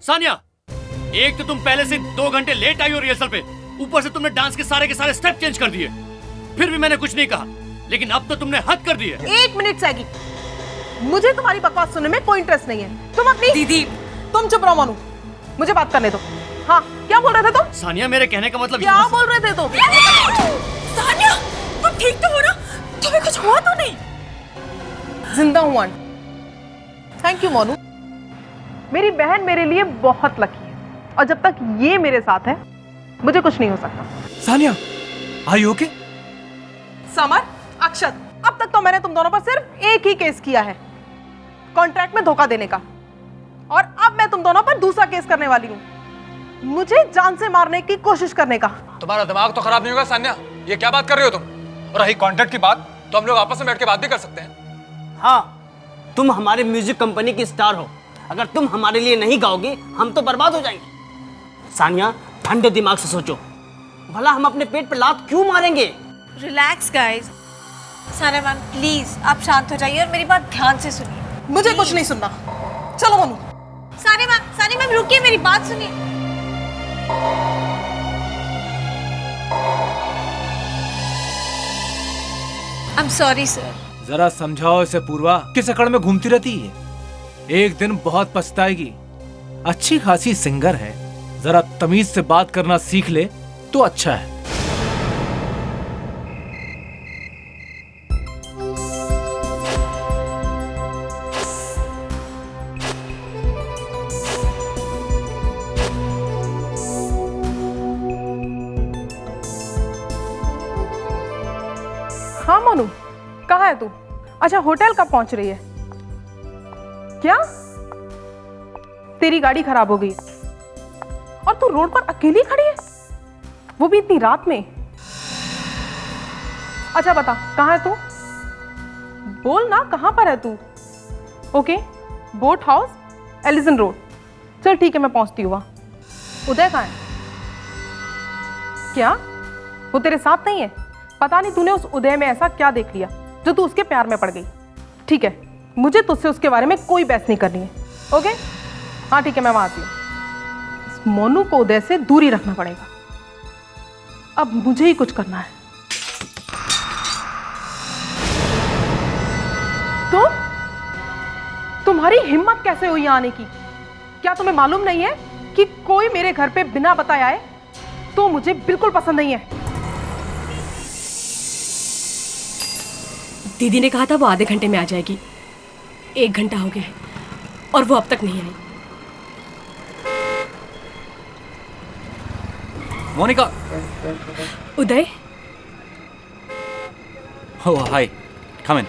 सानिया, एक तो तुम पहले से 2 घंटे लेट आई हो रिहर्सल पे, ऊपर से तुमने डांस के सारे स्टेप चेंज कर दिए। फिर भी मैंने कुछ नहीं कहा, लेकिन अब तो तुमने हद कर दी है। 1 मिनट सैगी, मुझे तुम्हारी बकवास सुनने में कोई इंटरेस्ट नहीं है। तुम अपनी दीदी, तुम चुप रहो मोनू, मुझे बात करने दो। हाँ, क्या बोल रहे थे तुम? सानिया, मेरे कहने का मतलब क्या बोल रहे थे तुम? सानिया, तुम ठीक तो हो ना? तुम्हें कुछ हुआ तो नहीं? जिंदा हूँ। थैंक यू मोनू, मेरी बहन मेरे लिए बहुत लकी है, और जब तक ये मेरे साथ है मुझे कुछ नहीं हो सकता। Sania, are you okay? Samar, Akshat, अब तक तो मैंने तुम दोनों पर सिर्फ एक ही केस किया है, कॉन्ट्रैक्ट में धोखा देने का, और अब मैं तुम दोनों पर दूसरा केस करने वाली हूँ, मुझे जान से मारने की कोशिश करने का। तुम्हारा दिमाग तो खराब नहीं होगा सान्या? ये क्या बात कर रहे हो तुम? और रही कॉन्ट्रैक्ट की बात, तो हम लोग आपस में बैठ के बात भी कर सकते हैं। हाँ, तुम हमारे म्यूजिक कंपनी की स्टार हो, अगर तुम हमारे लिए नहीं गाओगे हम तो बर्बाद हो जाएंगे। सानिया, ठंडे दिमाग से सोचो, भला हम अपने पेट पे लात क्यों मारेंगे? Relax guys. Sania ma'am please आप शांत हो जाइए और मेरी बात ध्यान से सुनिए। मुझे कुछ नहीं सुनना, चलो मोनू। सानिया मैम रुकिए, मेरी बात सुनिए। I am sorry sir. जरा समझाओ इसे पूर्वा, किस अकड़ में घूमती रहती है? एक दिन बहुत पछताएगी। अच्छी खासी सिंगर है, जरा तमीज से बात करना सीख ले तो अच्छा है। हाँ मोनू, कहाँ है तू? अच्छा, होटल कब पहुंच रही है? क्या तेरी गाड़ी खराब हो गई और तू रोड पर अकेली खड़ी है, वो भी इतनी रात में? अच्छा बता, कहाँ है तू? बोल ना, कहाँ पर है तू? Okay, boat house, Allison road. चल ठीक है, मैं पहुंचती हूँ वहाँ। उदय कहाँ है? क्या वो तेरे साथ नहीं है? पता नहीं तूने उस उदय में ऐसा क्या देख लिया जो तू उसके प्यार में पड़ गई। ठीक है, मुझे तुझसे उसके बारे में कोई बहस नहीं करनी है। ओके, हाँ ठीक है, मैं वहां आती हूँ। इस मोनू को उदय से दूरी रखना पड़ेगा, अब मुझे ही कुछ करना है। तुम्हारी हिम्मत कैसे हुई यहाँ आने की? क्या तुम्हें मालूम नहीं है कि कोई मेरे घर पे बिना बताए आए तो मुझे बिल्कुल पसंद नहीं है। दीदी ने कहा था वो आधे घंटे में आ जाएगी, 1 घंटा हो गया है और वो अब तक नहीं आई। मोनिका। उदय। ओह हाय, कम इन।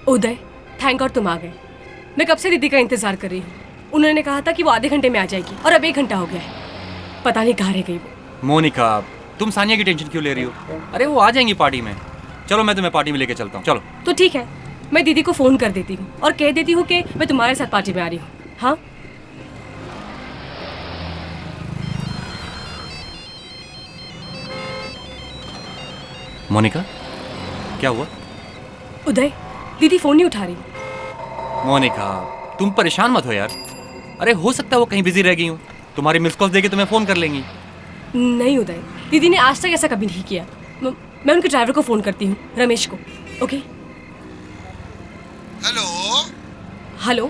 उदय, थैंक गॉड तुम आ गए। मैं कब से दीदी का इंतजार कर रही हूँ। उन्होंने कहा था कि वो आधे घंटे में आ जाएगी और अब 1 घंटा हो गया है, पता नहीं कहाँ रह गई वो। मोनिका, तुम सानिया की टेंशन क्यों ले रही हो? अरे वो आ जाएंगी पार्टी में। चलो मैं तुम्हें पार्टी में लेके चलता हूँ, चलो। तो ठीक है, मैं दीदी को फोन कर देती हूँ और कह देती हूँ कि मैं तुम्हारे साथ पार्टी में आ रही हूँ। हाँ मोनिका, क्या हुआ? उदय, दीदी फोन नहीं उठा रही। मोनिका, तुम परेशान मत हो यार। अरे हो सकता है वो कहीं बिजी रह गई हूँ, तुम्हारी मिस कॉल देके तुम्हें फोन कर लेंगी। नहीं उदय, दीदी ने आज तक ऐसा कभी नहीं किया। मैं उनके ड्राइवर को फोन करती हूँ, रमेश को। ओके। हेलो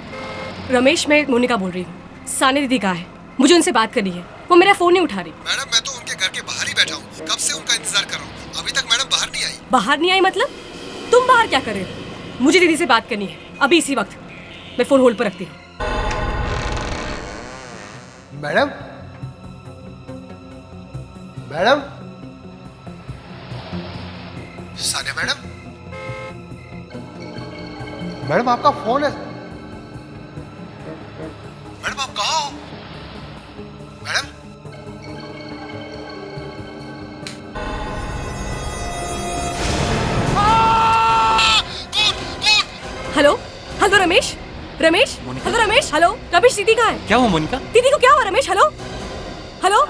रमेश, मैं मोनिका बोल रही हूँ। सानिया दीदी कहाँ है? मुझे उनसे बात करनी है, वो मेरा फोन नहीं उठा रही। मैडम, मैं तो उनके घर के बाहर ही बैठा हूँ, कब से उनका इंतजार कर रहा हूँ, अभी तक मैडम बाहर नहीं आई। बाहर नहीं आई मतलब? तुम बाहर क्या कर रहे हो? मुझे दीदी से बात करनी है अभी इसी वक्त। मैं फोन होल्ड पर रखती हूँ। Madam, madam, Sania madam, madam आपका फोन है। मैडम आप कहाँ हो? Madam, hello hello Ramesh, Ramesh, hello Ramesh, hello Ramesh, दीदी कहाँ है? क्या हुआ मोनिका? दीदी को क्या हुआ रमेश? Hello hello.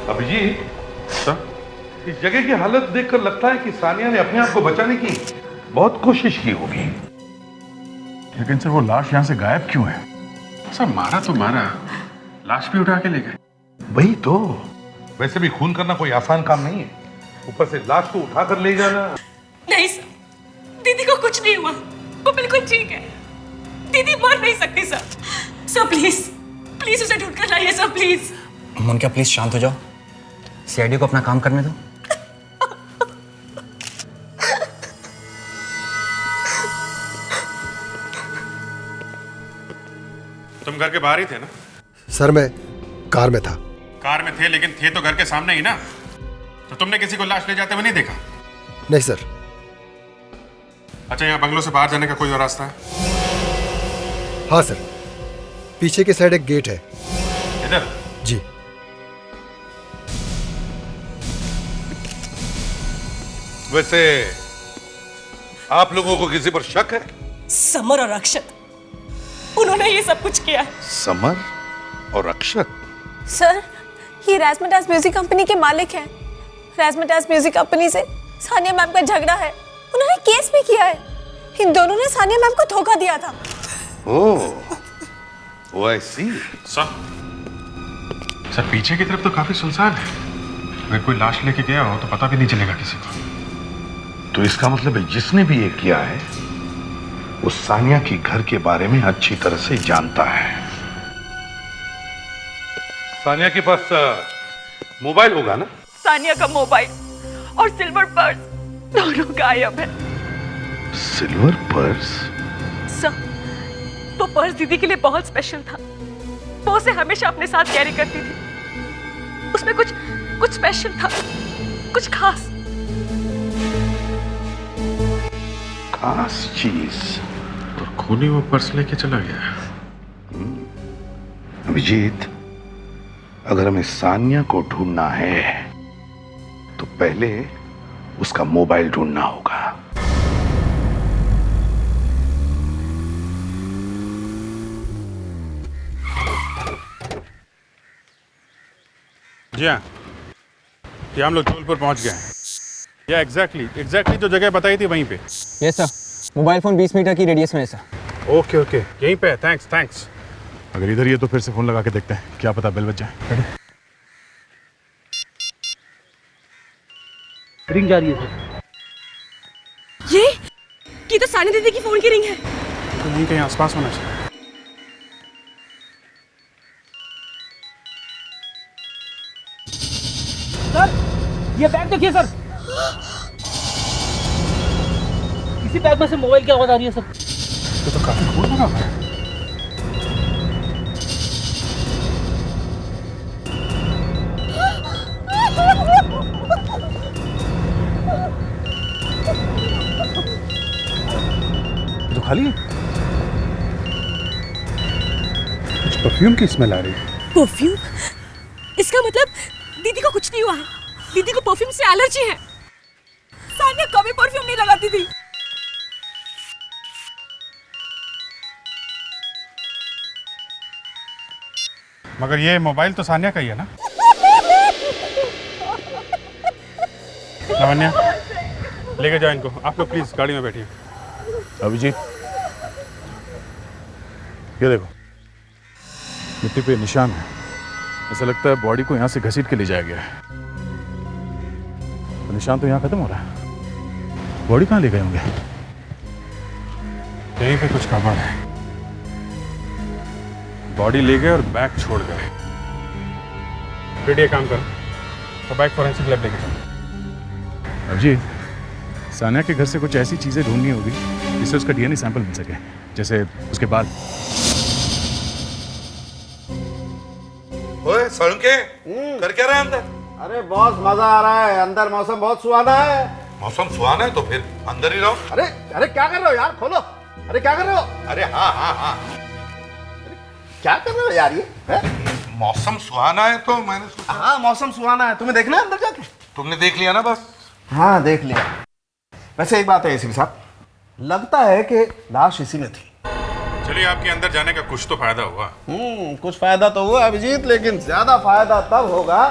अभिजीत, इस जगह की हालत देखकर लगता है कि सानिया ने अपने आप को बचाने की बहुत कोशिश की होगी, लेकिन सर वो लाश यहां से गायब क्यों है? सर मारा तो मारा, लाश भी उठा के ले गए। वही तो। वैसे भी खून करना कोई आसान काम नहीं है, ऊपर से लाश को उठा कर ले जाना। नहीं सर, दीदी को कुछ नहीं हुआ, वो बिल्कुल ठीक है। दीदी मर नहीं सकती सर। सर प्लीज प्लीज उसे ढूंढ कर लाइए सर, प्लीज। मोनिका प्लीज शांत हो जाओ, सीआईडी को अपना काम करने दो। तुम घर के बाहर ही थे ना? सर मैं कार में था। कार में थे, लेकिन थे तो घर के सामने ही ना। तो तुमने किसी को लाश ले जाते हुए नहीं देखा? नहीं सर। अच्छा, यहाँ बंगलों से बाहर जाने का कोई और रास्ता है? हाँ सर, पीछे की साइड एक गेट है। इधर? जी। वैसे आप लोगों को किसी पर शक है? समर और अक्षत, उन्होंने ये सब कुछ किया। समर और अक्षत? सर ये राजमटास म्यूजिक कंपनी के मालिक हैं। राजमटास म्यूजिक कंपनी से सानिया मैम का झगड़ा है, उन्होंने केस भी किया है। इन दोनों ने सानिया मैम को धोखा दिया था। ओह आई सी। सर पीछे की तरफ तो काफी सुनसान है, अगर कोई लाश लेके गया हो तो पता भी नहीं चलेगा किसी को। तो इसका मतलब है जिसने भी ये किया है वो सानिया के घर के बारे में अच्छी तरह से जानता है। सानिया के पास मोबाइल होगा ना? सानिया का मोबाइल और सिल्वर पर्स दोनों गायब है। Silver purse? सर वो पर्स दीदी के लिए बहुत स्पेशल था, वो उसे हमेशा अपने साथ कैरी करती थी। उसमें कुछ स्पेशल था, कुछ खास चीज। और खूनी वो पर्स लेके चला गया। अभिजीत, अगर हमें सानिया को ढूंढना है तो पहले उसका मोबाइल ढूंढना होगा। जी हाँ, ये हम लोग जबलपुर पहुंच गए हैं। या एग्जैक्टली जो जगह बताई थी वहीं पे। Yes sir, mobile phone 20 metre की रेडियस में है सर। ओके यहीं पे है। थैंक्स। अगर इधर ही है तो फिर से फोन लगा के देखते हैं, क्या पता बेल बज जाए। रिंग जा रही है सर। ये तो सानिया दीदी की फोन की रिंग है। तो यहीं कहीं आसपास होना चाहिए। सर ये बैग देखिए सर, इसी बैग में से मोबाइल की आवाज आ रही है सर। तो काफी खून लगा हुआ है। तो खाली है, कुछ परफ्यूम की स्मेल आ रही है। परफ्यूम? इसका मतलब दीदी को कुछ नहीं हुआ है, दीदी को परफ्यूम से एलर्जी है। सानिया कभी परफ्यूम नहीं लगाती थी। मगर ये मोबाइल तो सानिया का ही है ना? लावण्या, लेके जाओ इनको। आप लोग प्लीज गाड़ी में बैठिए। अभिजीत, ये देखो, मिट्टी पे निशान है। ऐसा लगता है बॉडी को यहाँ से घसीट के ले जाया गया है। तो निशान तो यहाँ खत्म हो रहा है, बॉडी कहाँ ले गए होंगे? यहीं पे कुछ गड़बड़ है। बॉडी ले गए और बैग छोड़ गए। फिर ये काम करो तो बैग फॉरेंसिक लैब लेके चलो। अभिजीत, सानिया के घर से कुछ ऐसी चीजें ढूंढनी होगी जिससे उसका डीएनए सैंपल मिल सके, जैसे उसके बाल। ओए सड़के, कर क्या रहा है अंदर? अरे बॉस मजा आ रहा है, अंदर मौसम बहुत सुहाना है। मौसम सुहाना है तो फिर अंदर ही रहो। अरे क्या कर रहे हो यार, खोलो। अरे क्या कर रहे हो? अरे हाँ, क्या कर रहे हो यार ये है? मौसम सुहाना है तो मैंने सोचा। हाँ मौसम सुहाना है, तुम्हें देखना है अंदर जाके? तुमने देख लिया ना बस? हाँ देख लिया। वैसे एक बात है एसीपी साहब, लगता है कि लाश इसी में थी। चलिए, आपके अंदर जाने का कुछ तो फायदा हुआ। कुछ फायदा तो हुआ अभिजीत, लेकिन ज्यादा फायदा तब होगा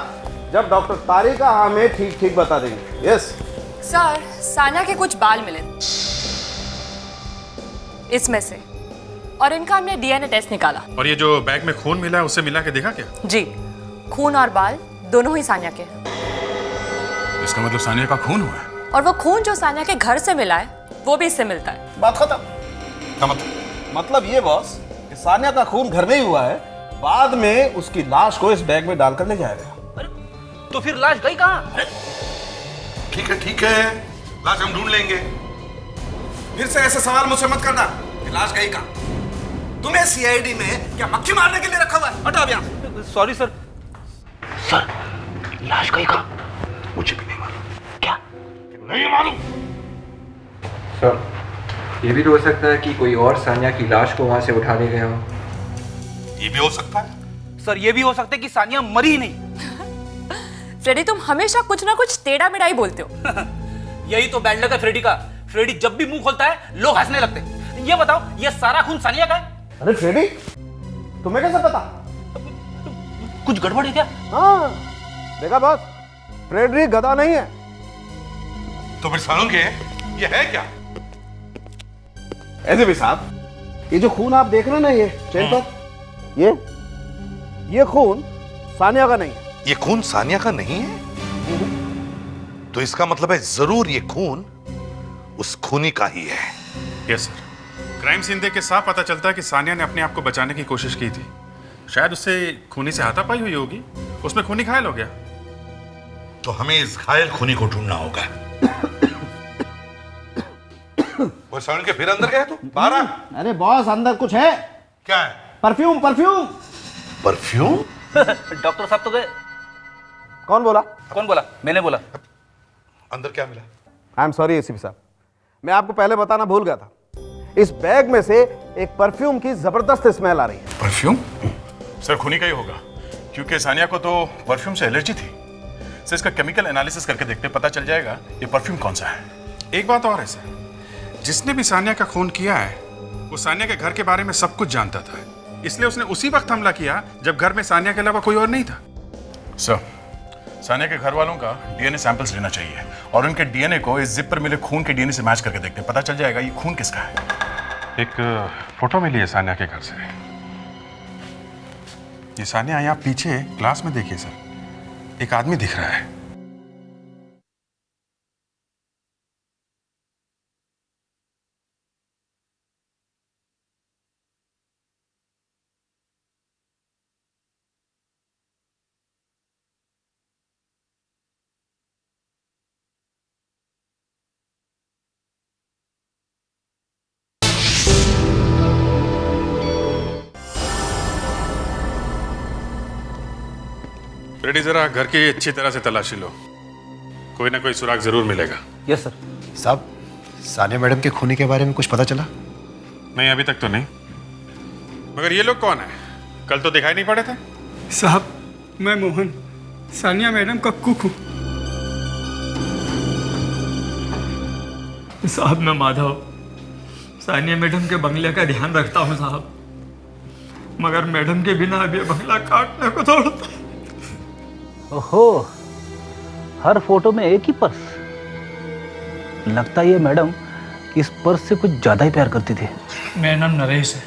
जब डॉक्टर तारिका हमें ठीक बता देंगे। यस सर, सानिया के कुछ बाल मिले। इसमें से, और इनका हमने डीएनए टेस्ट निकाला। और ये जो बैग में खून मिला है उससे मिला के देखा क्या? जी, खून और बाल दोनों ही सानिया के हैं। इसका मतलब सानिया का खून हुआ है? और वो खून जो सानिया के घर से मिला है वो भी इससे मिलता है। बात खत्म। क्या मतलब ये बॉस कि सानिया का खून घर में ही हुआ है, बाद में उसकी लाश को इस बैग में डालकर ले जाया गया। तो फिर लाश गई कहाँ? ठीक है, लाश हम ढूंढ लेंगे। फिर से ऐसे सवाल मुझसे मत करना कि लाश गई कहाँ। तुम्हें सीआईडी में क्या मक्खी मारने के लिए रखा हुआ है? हटाओ यहाँ। Sorry sir. सर, लाश गई कहाँ? मुझे भी नहीं मालूम। क्या? नहीं मालूम। सर, ये भी तो हो सकता है कि कोई और सानिया की लाश को वहां से उठा ले गया हो। ये भी हो सकता है। सर, ये भी हो सकता है कि सानिया मरी ही नहीं। फ्रेडी, तुम हमेशा कुछ ना कुछ टेढ़ा मेढ़ा ही बोलते हो। यही तो बैड लक है फ्रेडी का। फ्रेडी जब भी मुंह खोलता है लोग हंसने लगते हैं। ये बताओ, ये सारा खून सानिया का है? अरे फ्रेडी, तुम्हें कैसे पता? कुछ गड़बड़ है क्या? हाँ, देखा बॉस, फ्रेडरिक गधा नहीं है। तो फिर सालों के ये है क्या? ऐसे भी साहब, ये जो खून आप देख रहे हैं ना, ये चेन पर, ये खून सानिया का नहीं है। ये खून सानिया का नहीं है? तो इसका मतलब है जरूर ये खून उस खूनी का ही है। यस सर, क्राइम सीन देख के साफ पता चलता है कि सानिया ने अपने आप को बचाने की कोशिश की थी। शायद उससे खूनी से हाथापाई हुई होगी, उसमें खूनी घायल हो गया। तो हमें इस घायल खूनी को ढूंढना होगा। वो साउंड के फिर अंदर गया तू? बाहर आ। अरे बॉस, अंदर कुछ है। क्या है? परफ्यूम। परफ्यूम? डॉक्टर साहब तो गए। कौन बोला? मैंने बोला। अंदर क्या मिला? आई एम सॉरी एसीपी साहब, मैं आपको पहले बताना भूल गया था। इस बैग में से एक परफ्यूम की जबरदस्त स्मेल आ रही है। परफ्यूम? सर, खूनी का ही होगा, क्योंकि सानिया को तो परफ्यूम से एलर्जी थी। सर, इसका केमिकल एनालिसिस करके देखते, पता चल जाएगा ये परफ्यूम कौन सा है। एक बात और है सर, जिसने भी सानिया का खून किया है वो सानिया के घर के बारे में सब कुछ जानता था, इसलिए उसने उसी वक्त हमला किया जब घर में सानिया के अलावा कोई और नहीं था। सर, सानिया के घर वालों का डीएनए सैंपल्स लेना चाहिए और उनके डीएनए को इस जिप पर मिले खून के डीएनए से मैच करके देखते हैं, पता चल जाएगा ये खून किसका है। एक फोटो मिली है सानिया के घर से। ये सानिया, यहाँ पीछे क्लास में देखिए सर, एक आदमी दिख रहा है। रेडी, जरा घर की अच्छी तरह से तलाशी लो, कोई ना कोई सुराग जरूर मिलेगा। Yes sir. साहब, सानिया मैडम के खूनी के बारे में कुछ पता चला? नहीं, अभी तक तो नहीं। मगर ये लोग कौन है? कल तो दिखाई नहीं पड़े थे। साहब, मैं मोहन, सानिया मैडम का कुक हूँ। साहब, मैं माधव, सानिया मैडम के बंगले का ध्यान रखता हूँ साहब, मगर मैडम के बिना अब ये बंगला काटने को दौड़ता है। ओहो, हर फोटो में एक ही पर्स। लगता है ये मैडम इस पर्स से कुछ ज्यादा ही प्यार करती थी। मेरा नाम नरेश है,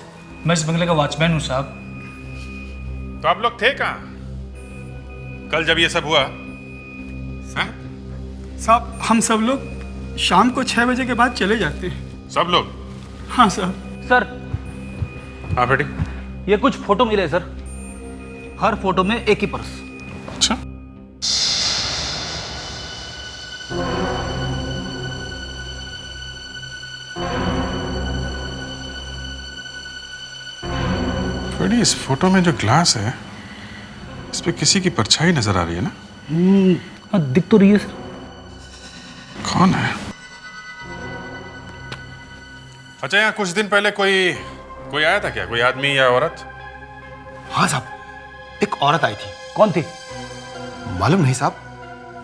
मैं इस बंगले का वॉचमैन हूँ साहब। तो आप लोग थे कहाँ कल जब ये सब हुआ? साहब, हम सब लोग शाम को 6 बजे के बाद चले जाते हैं। सब लोग? हाँ साहब। सर। हाँ बेटी। ये कुछ फोटो मिले सर, हर फोटो में एक ही पर्स। अच्छा। बेटी, इस फोटो में जो ग्लास है इस पे किसी की परछाई नजर आ रही है ना? हाँ, दिख तो रही है सर। कौन है? अच्छा, यहाँ कुछ दिन पहले कोई आया था क्या? कोई आदमी या औरत? हाँ साहब, एक औरत आई थी। कौन थी? मालूम नहीं साहब,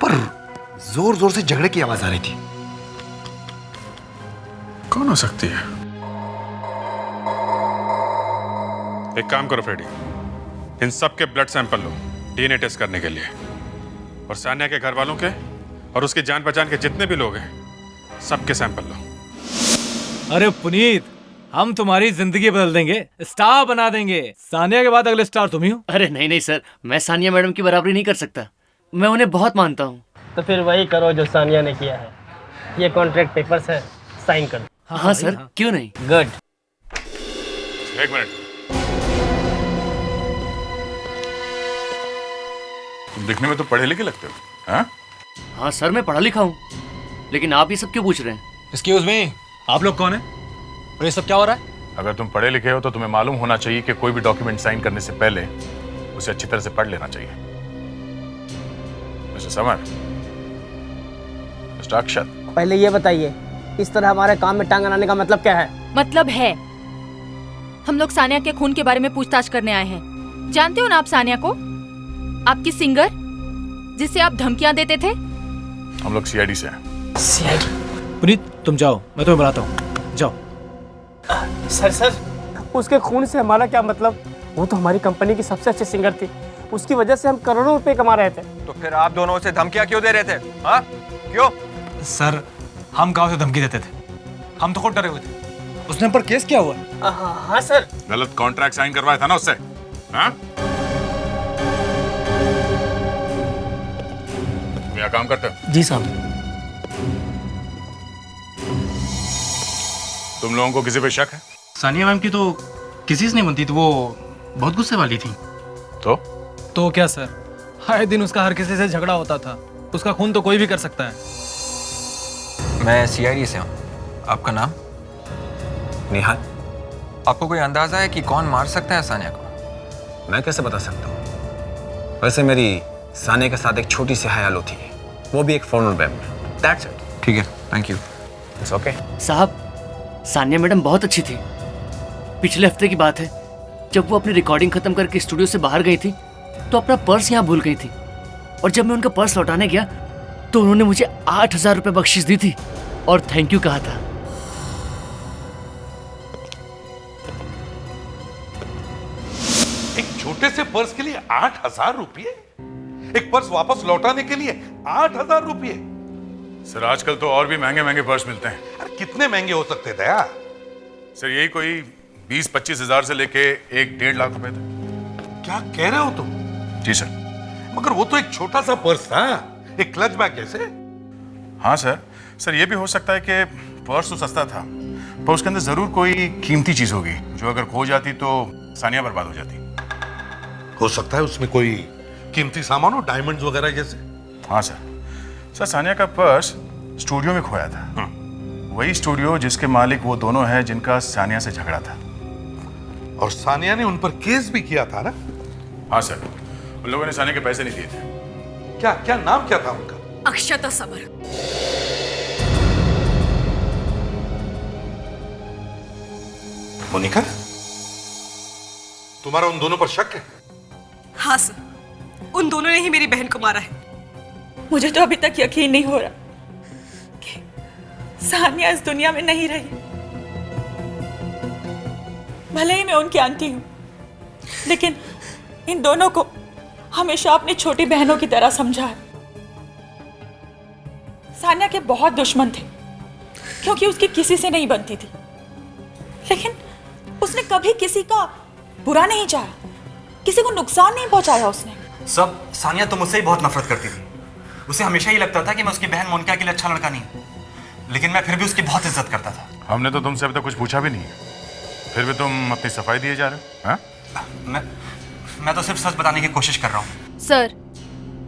पर जोर जोर से झगड़े की आवाज आ रही थी। कौन हो सकती है? एक काम करो फ्रेडी, इन सब के ब्लड सैंपल लो डीएनए टेस्ट करने के लिए, और सानिया के घर वालों के और उसके जान पहचान के जितने भी लोग हैं सबके सैंपल लो। अरे पुनीत, हम तुम्हारी जिंदगी बदल देंगे, स्टार बना देंगे। सानिया के बाद अगले स्टार तुम ही हो। अरे नहीं नहीं सर, मैं सानिया मैडम की बराबरी नहीं कर सकता। मैं उन्हें बहुत मानता हूँ। तो फिर वही करो जो सानिया ने किया है। ये कॉन्ट्रैक्ट पेपर्स है, साइन कर दो। हाँ सर, क्यों नहीं। गुड। एक मिनट, तुम दिखने में तो पढ़े लिखे लगते हो। हाँ हाँ सर, मैं पढ़ा लिखा हूँ, लेकिन आप ये सब क्यों पूछ रहे हैं? एक्सक्यूज मी, आप लोग कौन है और ये सब क्या हो रहा है? अगर तुम पढ़े लिखे हो तो तुम्हें मालूम होना चाहिए कि कोई भी डॉक्यूमेंट साइन करने से पहले उसे अच्छी तरह से पढ़ लेना चाहिए। मिस्टर समर, मिस्टर अक्षत, पहले ये बताइए, इस तरह हमारे काम में टांग अड़ाने का मतलब क्या है? मतलब है, हम लोग सानिया के खून के बारे में पूछताछ करने आए हैं। जानते हो ना आप सानिया को, आपकी सिंगर जिसे आप धमकियां देते थे? हम लोग सीआईडी से हैं। सीआईडी? पुनीत तुम जाओ, मैं तुम्हें बुलाता हूँ, जाओ। सर, उसके खून से हमारा क्या मतलब? वो तो हमारी कंपनी की सबसे अच्छी सिंगर थी, उसकी वजह से हम करोड़ों रुपए कमा रहे थे। तो फिर आप दोनों उसे धमकियां क्यों दे रहे थे? हाँ क्यों? सर, हम गांव से धमकी देते थे, हम तो खुद डरे हुए थे। उसने पर केस क्या हुआ? हाँ सर। गलत कॉन्ट्रैक्ट साइन करवाया था ना उससे। हाँ? तुम यहाँ काम करते हो? जी साहब। तुम लोगों को किसी पे शक है? सानिया मैम की तो किसी से नहीं बनती थी, वो बहुत गुस्से वाली थी। तो क्या सर, हर दिन उसका हर किसी से झगड़ा होता था। उसका खून तो कोई भी कर सकता है। मैं सीआईडी से हूँ। आपका नाम? निहाल। आपको कोई अंदाजा है कि कौन मार सकता है सानिया को? मैं कैसे बता सकता हूँ? वैसे मेरी सानिया के साथ एक छोटी सी हयालो थी, वो भी एक फॉर्मल वेब में। That's it. ठीक है, थैंक यू। It's okay. साहब, सानिया मैडम बहुत अच्छी थी। पिछले हफ्ते की बात है, जब वो अपनी रिकॉर्डिंग खत्म करके स्टूडियो से बाहर गई थी तो अपना पर्स यहाँ भूल गई थी, और जब मैं उनका पर्स लौटाने गया तो उन्होंने मुझे 8,000 रुपये बख्शीश दी थी और थैंक यू कहा था। एक छोटे से पर्स के लिए 8,000 रुपये? एक पर्स वापस लौटाने के लिए 8,000 रुपये? सर, आजकल तो और भी महंगे महंगे पर्स मिलते हैं। अरे कितने महंगे हो सकते हैं दया? सर, यही कोई 20-25 हजार से लेके 1-1.5 लाख रुपए तक। क्या कह रहे हो तुम? जी सर। मगर वो तो एक छोटा सा पर्स था, एक क्लच बैग जैसे। हाँ सर, ये भी हो सकता है कि पर्स तो सस्ता था पर उसके अंदर जरूर कोई कीमती चीज होगी जो अगर खो जाती तो सानिया बर्बाद हो जाती। हो सकता है उसमें कोई कीमती सामान हो, डायमंड्स वगैरह जैसे। हाँ सर, सानिया का पर्स स्टूडियो में खोया था। वही स्टूडियो जिसके मालिक वो दोनों हैं जिनका सानिया से झगड़ा था। और सानिया ने उन पर केस भी किया था ना? हाँ सर, उन लोगों ने सानिया के पैसे नहीं दिए थे। क्या नाम क्या था उनका? अक्षता समर। मोनिका, तुम्हारा उन दोनों पर शक है? हाँ सर, उन दोनों ने ही मेरी बहन को मारा है। मुझे तो अभी तक यकीन नहीं हो रहा कि सानिया इस दुनिया में नहीं रही। भले ही मैं उनकी आंटी हूं, लेकिन इन दोनों को हमेशा अपनी छोटी बहनों की तरह समझा है। सानिया के बहुत दुश्मन थे क्योंकि उसकी किसी से नहीं बनती थी, लेकिन उसने कभी किसी का बुरा नहीं चाहा, किसी को नुकसान नहीं पहुंचाया उसने। सब सानिया तो मुझसे ही बहुत नफरत करती थी। उसे हमेशा ही लगता था कि मैं उसकी बहन मोनिका के लिए अच्छा लड़का नहीं, लेकिन मैं फिर भी उसकी बहुत इज्जत करता था। हमने तो तुमसे अभी तक कुछ पूछा भी नहीं है, फिर भी तुम अपनी सफाई दिए जा रहे हो। हाँ? मैं तो सिर्फ सच बताने की कोशिश कर रहा हूँ। सर,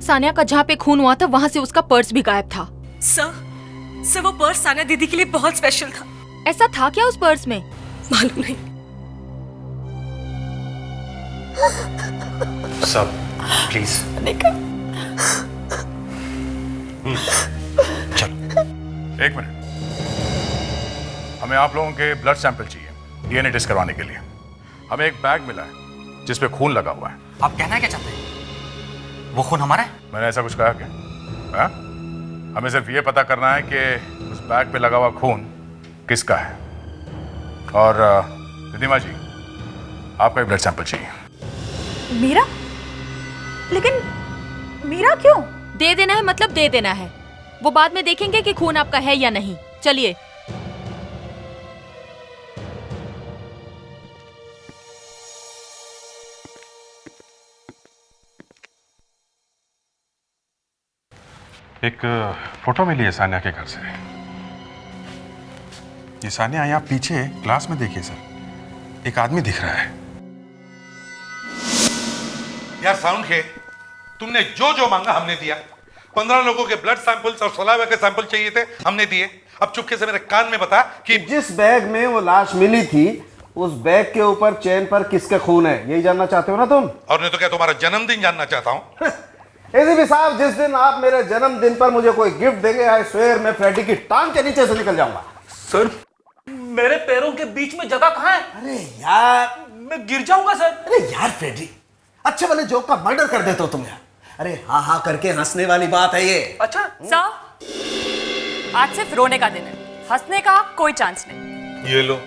सानिया का जहाँ पे खून हुआ था वहाँ से उसका पर्स भी गायब था। सर, वो पर्स सानिया दीदी के लिए बहुत स्पेशल था। ऐसा था क्या उस पर्स में? मालूम नहीं। सब प्लीज चलो, एक मिनट। हमें आप लोगों के ब्लड सैंपल चाहिए डीएनए टेस्ट करवाने के लिए। हमें एक बैग मिला है जिसपे खून लगा हुआ है। आप कहना क्या चाहते हैं? वो खून हमारा है? मैंने ऐसा कुछ कहा क्या? हाँ? हमें सिर्फ ये पता करना है कि उस बैग पे लगा हुआ खून किसका है। और रिधिमा जी, आपका भी ब्लड सैंपल चाहिए। मीरा? लेकिन मीरा क्यों? दे देना है मतलब दे देना है। वो बाद में देखेंगे कि खून आपका है या नहीं। चलिए। एक फोटो मिली है सानिया के घर से। ये सानिया यहाँ पीछे क्लास में देखिए सर, एक आदमी दिख रहा है। यार साउंड के, तुमने जो जो मांगा हमने दिया। 15 लोगों के ब्लड सैंपल्स और सलाइवा के सैंपल चाहिए थे, हमने दिए। अब चुपके से मेरे कान में बता कि जिस बैग में वो लाश मिली थी उस बैग के ऊपर चेन पर किसका खून है, यही जानना चाहते हो ना तुम? और नहीं तो क्या तुम्हारा जन्मदिन जानना चाहता हूं? एसीपी साहब, जिस दिन आप मेरे जन्मदिन पर मुझे कोई गिफ्ट देंगे, आई स्वेयर मैं फ्रेडी की टांग के नीचे से निकल जाऊंगा। सर, मेरे पैरों के बीच में जगह कहां है? अरे यार, मैं गिर जाऊंगा सर। अरे यार फ्रेडी, अच्छे वाले जोक का मर्डर कर देते हो तुम यार। अरे हाँ हाँ करके हंसने वाली बात है ये। अच्छा सर, आज सिर्फ रोने का दिन है, हंसने का कोई चांस नहीं। ये लो,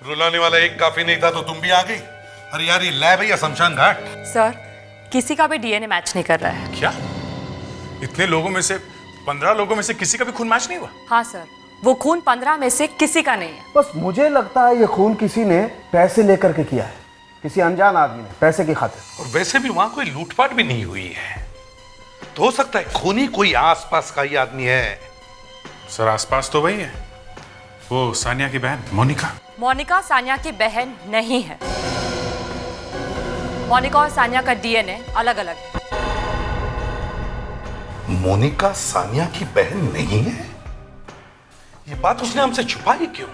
रुलाने वाला एक काफी नहीं था तो तुम भी आ गई। अरे यार, ये लैब है या शमशान घाट? सर, किसी का भी डीएनए मैच नहीं कर रहा है। क्या? इतने लोगों में से 15 लोगों में से किसी का भी खून मैच नहीं हुआ? हाँ सर, वो खून 15 में से किसी का नहीं है। बस मुझे लगता है ये खून किसी ने पैसे लेकर के किया है, किसी अनजान आदमी ने, पैसे की खातिर। और वैसे भी वहां कोई लूटपाट भी नहीं हुई है, तो हो सकता है खूनी कोई आसपास का ही आदमी है। सर, आसपास तो वही है, वो सानिया की बहन मोनिका। मोनिका सानिया की बहन नहीं है। मोनिका और सानिया का डीएनए अलग अलग है। मोनिका सानिया की बहन नहीं है? ये बात उसने हमसे छुपाई क्यों?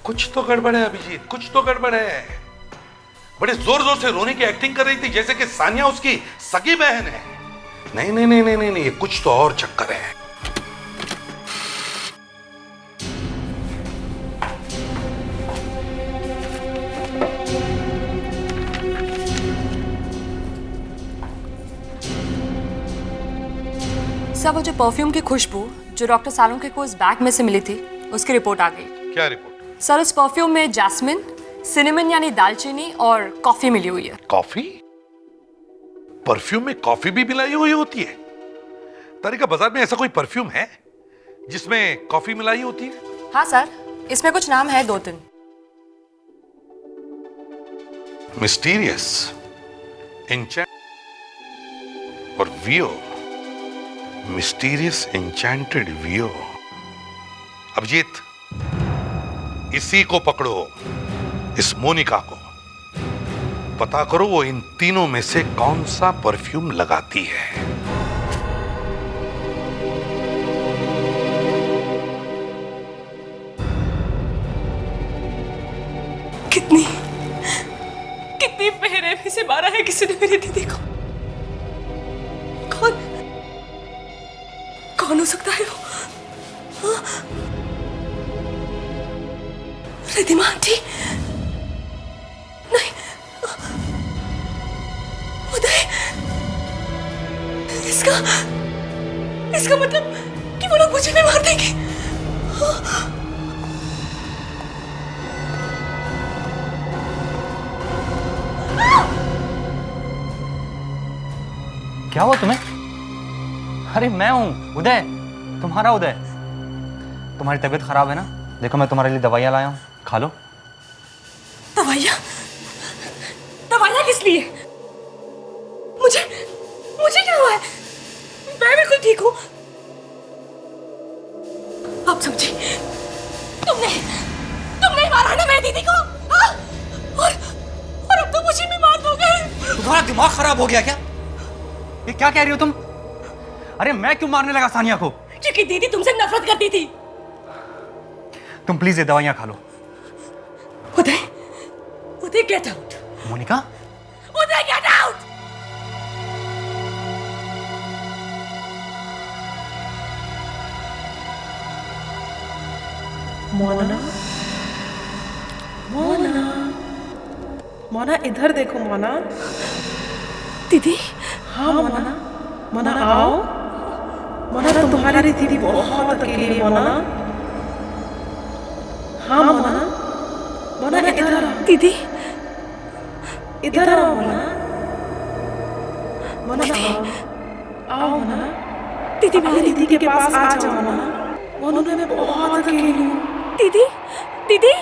कुछ तो गड़बड़ है अभिजीत, कुछ तो गड़बड़ है। बड़े जोर जोर से रोने की एक्टिंग कर रही थी जैसे कि सानिया उसकी सगी बहन है। नहीं नहीं नहीं नहीं नहीं, ये कुछ तो और चक्कर है। सर, वो जो परफ्यूम की खुशबू जो डॉक्टर सालुंखे को इस बैग में से मिली थी, उसकी रिपोर्ट आ गई। क्या रिपोर्ट? सर, इस परफ्यूम में जैस्मिन, सिनेमन यानी दालचीनी और कॉफी मिली हुई है। कॉफी? परफ्यूम में कॉफी भी मिलाई हुई होती है? तारिका, बाजार में ऐसा कोई परफ्यूम है जिसमें कॉफी मिलाई होती है? हाँ सर, इसमें कुछ नाम है 2-3। मिस्टीरियस, एन्चेंट और वियो। मिस्टीरियस एन्चेंटेड वियो। अभिजीत, इसी को पकड़ो, इस मोनिका को। पता करो वो इन तीनों में से कौन सा परफ्यूम लगाती है। कितनी बेरहमी से मारा है किसी ने मेरी दीदी को। कौन हो सकता है वो? रिधिमा आंटी? नहीं, उदय। इसका मतलब कि वो लोग मुझे भी मार देंगे। क्या हुआ तुम्हें? अरे मैं हूँ उदय, तुम्हारा उदय। तुम्हारी तबीयत खराब है ना? देखो मैं तुम्हारे लिए दवाइयाँ लाया हूँ, खा लो। दवाइयाँ किस लिए? मुझे क्या हुआ है? मैं बिल्कुल ठीक हूँ। आप समझी? तुमने मारा ना मेरी दीदी को, हाँ? और अब तो मुझे भी मार दोगे। तुम्हारा दिमाग खराब हो गया क्या? ये क्या कह रही हो तुम? अरे मैं क्यों मारने लगा सानिया को? क्योंकि दीदी तुमसे नफरत करती थी। तुम प्लीज ये दवाइयाँ खा लो। उदय गेट आउट। मोनिका? उदय गेट आउट। मोना इधर देखो मोना। दीदी? हाँ मोना आओ। मोना तुम्हारी दीदी बहुत अकेली मोना। हाँ मोना इधर आओ। दीदी? इधर आओ मोना आओ मोना। दीदी मेरी दीदी के पास आ जाओ मोना मैं बहुत अकेली हूँ। दीदी? दीदी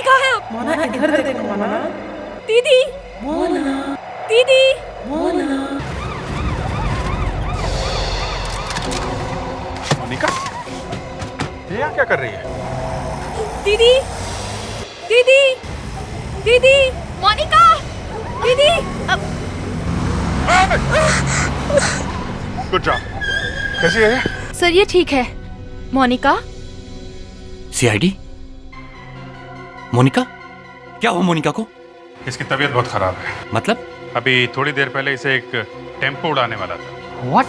कहाँ है आप? मोना इधर देखो मोना। दीदी? मोना दीदी। मोनिका, ये यहाँ क्या कर रही है? दीदी, दीदी, दीदी, मोनिका, दीदी। Good job. कैसी है? सर ये ठीक है। मोनिका? सीआईडी? मोनिका? क्या हुआ मोनिका को? इसकी तबीयत बहुत खराब है। मतलब? अभी थोड़ी देर पहले इसे एक टेम्पो उड़ाने वाला था। व्हाट?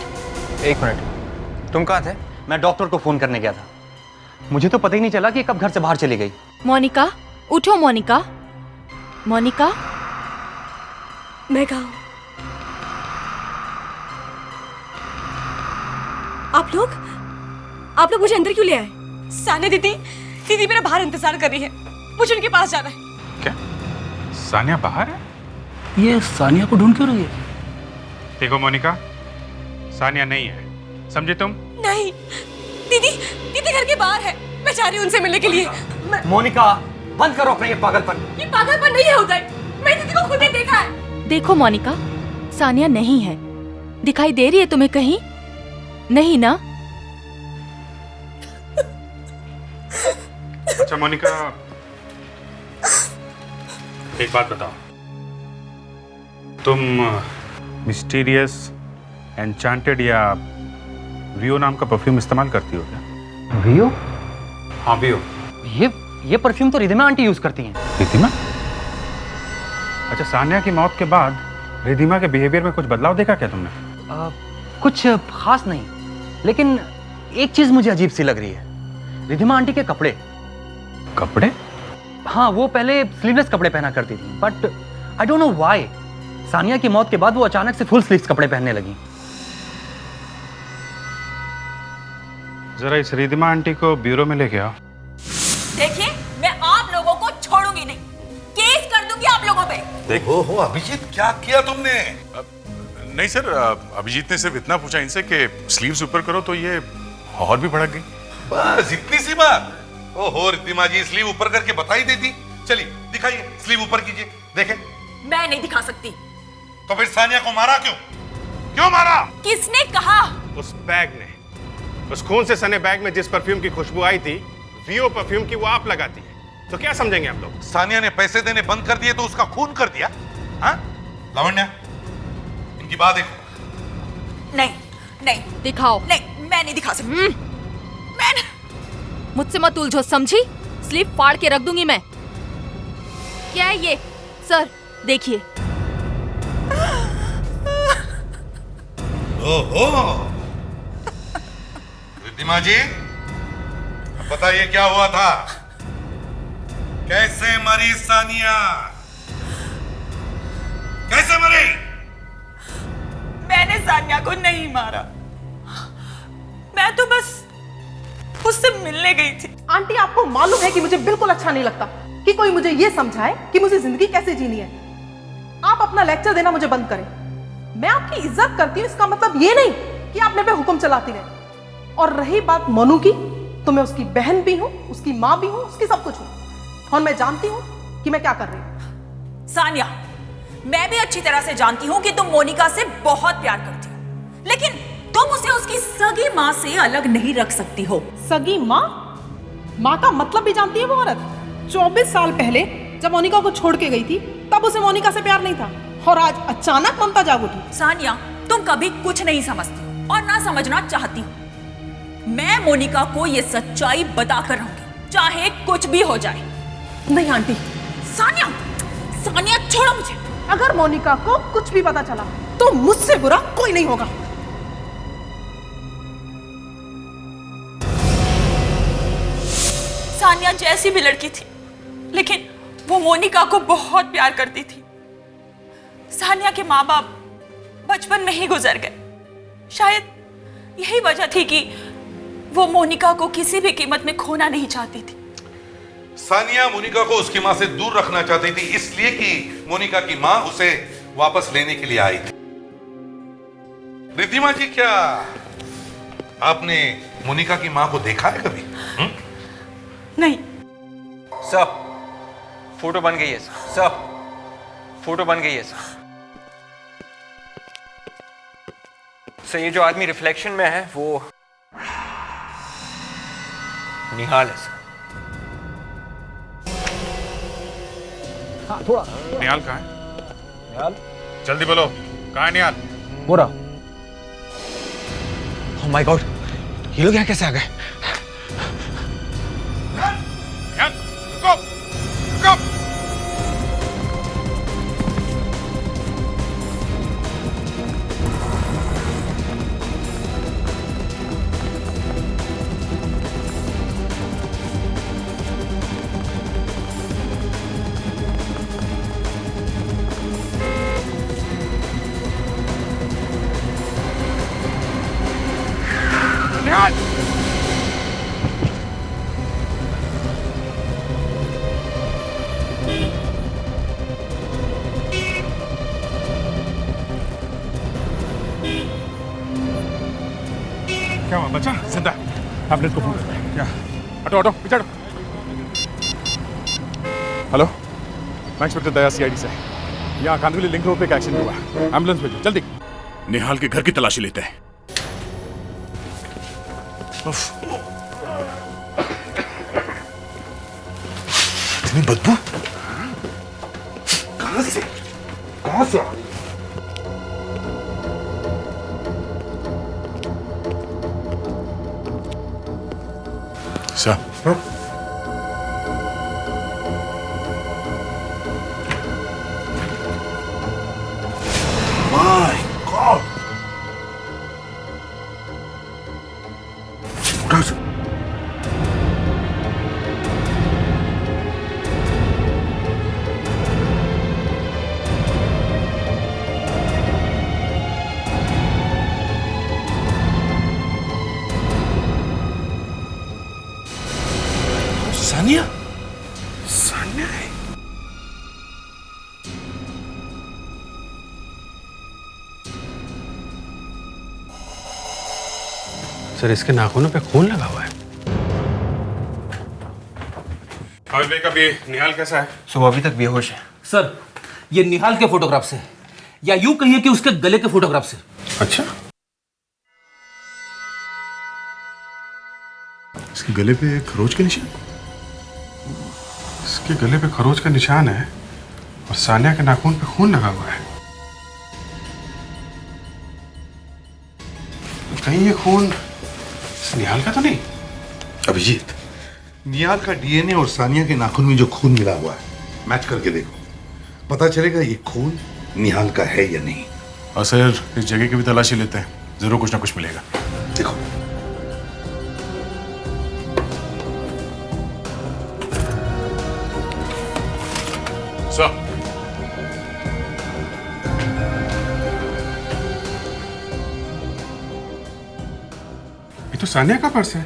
एक मिनट, तुम कहाँ थे? मैं डॉक्टर को फोन करने गया था। मुझे तो पता ही नहीं चला कि कब घर से बाहर चली गई। मोनिका, उठो मोनिका। मोनिका? मैं कहा हूं? आप लोग मुझे अंदर क्यों ले आए? सानिया दीदी मेरा बाहर इंतजार कर रही है, मुझे उनके पास जाना है। क्या? सानिया बाहर है? ये सानिया को ढूंढ क्यों रही है? देखो मोनिका, सानिया नहीं है, समझे तुम? नहीं, दीदी घर के बाहर है, मैं जा रही हूँ उनसे मिलने के लिए। मोनिका, बंद करो अपना ये पागलपन। ये पागलपन नहीं है उदय, मैं दीदी को खुद ने देखा है। देखो मोनिका, सानिया नहीं है। दिखाई दे रही है तुम्हें कहीं? नहीं ना? अच्छा मोनिका, एक बात बताओ, तुम मिस्टीरियस, एन्चांटेड या वियो नाम का परफ्यूम इस्तेमाल करती हो क्या? वियो? हाँ वियो। ये परफ्यूम तो रिधिमा आंटी यूज करती हैं। रिधिमा? अच्छा, सानिया की मौत के बाद रिधिमा के बिहेवियर में कुछ बदलाव देखा क्या तुमने? कुछ खास नहीं, लेकिन एक चीज मुझे अजीब सी लग रही है। रिधिमा आंटी के कपड़े। कपड़े? हाँ, वो पहले स्लीवलेस कपड़े पहना करती थी, but I don't know why Sania की मौत के बाद वो अचानक से फुल स्लीव्स कपड़े पहनने लगी। जरा इस रिधिमा आंटी को ब्यूरो में लेके आओ। देखिए, मैं आप लोगों को छोड़ूंगी नहीं, केस कर दूंगी आप लोगों पे। देखो हो अभिजीत, क्या किया तुमने? नहीं सर, अभिजीत ने सिर्फ इतना पूछा इनसे कि स्लीव्स ऊपर करो तो ये और भी भड़क गई। बस इतनी सी बात? ओहो रिद्धिमा जी, स्लीव ऊपर करके बता ही देती। चलिए दिखाइए, स्लीव ऊपर कीजिए, देखें। मैं नहीं दिखा सकती। तो फिर सानिया को मारा क्यों? क्यों मारा? किसने कहा? उस बैग ने, उस खून से सने बैग में जिस परफ्यूम की खुशबू आई थी, वियो परफ्यूम की, वो आप लगाती है। तो क्या समझेंगे आप लोग? सानिया ने पैसे देने बंद कर दिए तो उसका खून कर दिया? हाँ? लावण्या, इनकी बात देखो। नहीं दिखाओ। नहीं, मैं नहीं दिखा सकती। मुझसे मत उलझो, समझी? स्लीव फाड़ के रख दूंगी मैं। क्या है ये? सर देखिए। ओहो रिद्धिमा जी, बताइए क्या हुआ था? कैसे मरी सानिया? कैसे मरी? मैंने सानिया को नहीं मारा, मैं तो बस उससे मिलने गई थी। आंटी, आपको मालूम है कि मुझे बिल्कुल अच्छा नहीं लगता कि कोई मुझे ये समझाए कि मुझे जिंदगी कैसे जीनी है। आप अपना लेक्चर देना मुझे बंद करें। मैं आपकी इज्जत करती हूँ, इसका मतलब ये नहीं कि आप मेरे पे हुक्म चलाती रहे। और रही बात मनु की, तो मैं उसकी बहन भी हूँ, उसकी माँ भी हूँ, उसकी सब कुछ हूँ, और मैं जानती हूँ कि मैं क्या कर रही हूँ। सानिया, मैं भी अच्छी तरह से जानती हूँ कि तुम मोनिका से बहुत प्यार करती हो, लेकिन तुम उसे उसकी सगी माँ से अलग नहीं रख सकती हो। सगी माँ? माँ का मतलब भी जानती है वो औरत। 24 साल पहले जब मोनिका को छोड़ के गई थी, तब उसे मोनिका से प्यार नहीं था, और आज अचानक ममता जाग उठी। सानिया, तुम कभी कुछ नहीं समझती और ना समझना चाहती हो। मैं मोनिका को ये सच्चाई बताकर रहूंगी, चाहे कुछ भी हो जाए। नहीं आंटी। सानिया, सानिया छोड़ो मुझे। अगर मोनिका को कुछ भी पता चला तो मुझसे बुरा कोई नहीं होगा। सानिया जैसी भी लड़की थी, लेकिन वो मोनिका को बहुत प्यार करती थी। सानिया के माँ बाप बचपन में ही गुजर गए। शायद यही वजह थी कि वो मोनिका को किसी भी कीमत में खोना नहीं चाहती थी। सानिया मोनिका को उसकी माँ से दूर रखना चाहती थी, इसलिए कि मोनिका की माँ उसे वापस लेने के लिए आई थी। रिद्धिमा जी, क्या आपने मोनिका की माँ को देखा है कभी? नहीं। सब फोटो बन गई है सर, सब फोटो बन गई है सर। सर ये जो आदमी रिफ्लेक्शन में है वो निहाल है सर। हाँ थोड़ा। निहाल कहाँ है? निहाल जल्दी बोलो, कहाँ है निहाल? हो रहा। ओह माय गॉड, ये लोग यहाँ कैसे आ गए? निहाल रुको, रुको। क्या हुआ बच्चा? जिंदा? एम्बुलेंस को फोन कर। क्या? हटो हटो पीछे हटो। हेलो, मैं इंस्पेक्टर दया सीआईडी से। यहाँ कांदिवली लिंक रोड पे एक एक्सीडेंट हुआ, एम्बुलेंस भेजो जल्दी। निहाल के घर की तलाशी लेते हैं। इतनी बदबू कहां से आ रही? Sir my God, Sania? Sania है? सर इसके नाखूनों पे खून लगा हुआ है। हामिद भाई कभी निहाल कैसा है? सुबह अभी तक बेहोश है। सर ये निहाल के फोटोग्राफ से, या यूं कहिए कि उसके गले के फोटोग्राफ से। अच्छा, इसके गले पे खरोच के निशान? इसके गले पे खरोच का निशान है और सानिया के नाखून पे खून लगा हुआ है। कहीं ये खून निहाल का तो नहीं? अभिजीत, निहाल का डीएनए और सानिया के नाखून में जो खून मिला हुआ है, मैच करके देखो, पता चलेगा ये खून निहाल का है या नहीं। और सर इस जगह की भी तलाशी लेते हैं, जरूर कुछ ना कुछ मिलेगा। देखो सर, ये तो सानिया का पर्स है,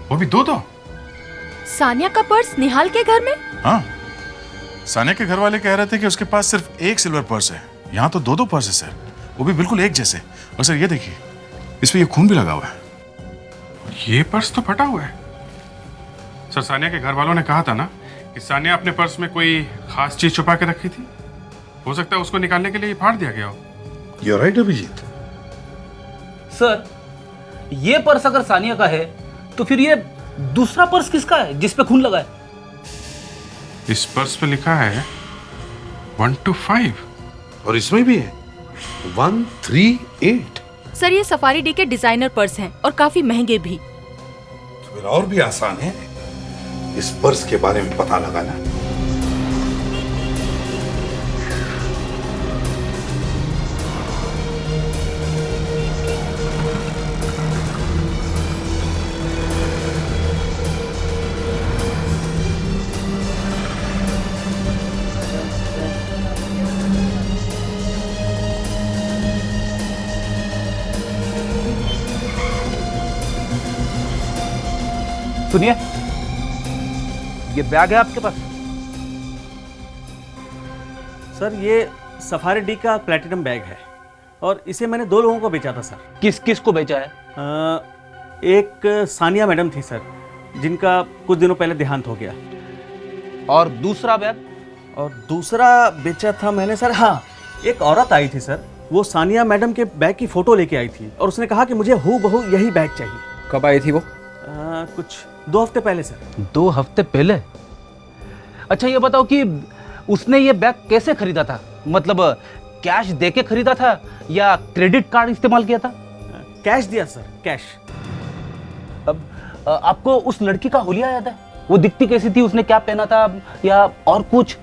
वो भी दो। सानिया का पर्स निहाल के घर में? हाँ, सानिया के घर वाले कह रहे थे कि उसके पास सिर्फ एक सिल्वर पर्स है, यहाँ तो दो पर्स है सर, वो भी बिल्कुल एक जैसे। और सर ये देखिए, इस पे ये खून भी लगा हुआ है। ये पर्स तो फटा हुआ है। सर सानिया के घर वालों ने कहा था ना कि सानिया अपने पर्स में कोई खास चीज छुपा के रखी थी, हो सकता है उसको निकालने के लिए फाड़ दिया गया हो। You're right, Abhijeet. सर ये पर्स अगर सानिया का है तो फिर ये दूसरा पर्स किसका है जिस पे खून लगा है? इस पर्स पे लिखा है 125 और इसमें भी है 138। सर ये सफारी डी के डिजाइनर पर्स हैं और काफी महंगे भी। तो फिर और भी आसान है इस पर्स के बारे में पता लगाना। सुनिए, ये बैग है आपके पास? सर ये सफारी डी का प्लेटिनम बैग है और इसे मैंने 2 लोगों को बेचा था सर। किस किस को बेचा है? एक सानिया मैडम थी सर, जिनका कुछ दिनों पहले देहांत हो गया। और दूसरा बैग? और दूसरा बेचा था मैंने सर, हाँ, एक औरत आई थी सर, वो सानिया मैडम के बैग की फोटो लेके आई थी और उसने कहा कि मुझे हूबहू यही बैग चाहिए। कब आई थी वो? कुछ 2 हफ्ते पहले सर। 2 हफ्ते पहले? अच्छा ये बताओ कि उसने ये बैग कैसे खरीदा था? मतलब कैश देके खरीदा था या क्रेडिट कार्ड इस्तेमाल किया था? कैश दिया सर, कैश। अब आपको उस लड़की का हुलिया याद है? वो दिखती कैसी थी, उसने क्या पहना था या और कुछ?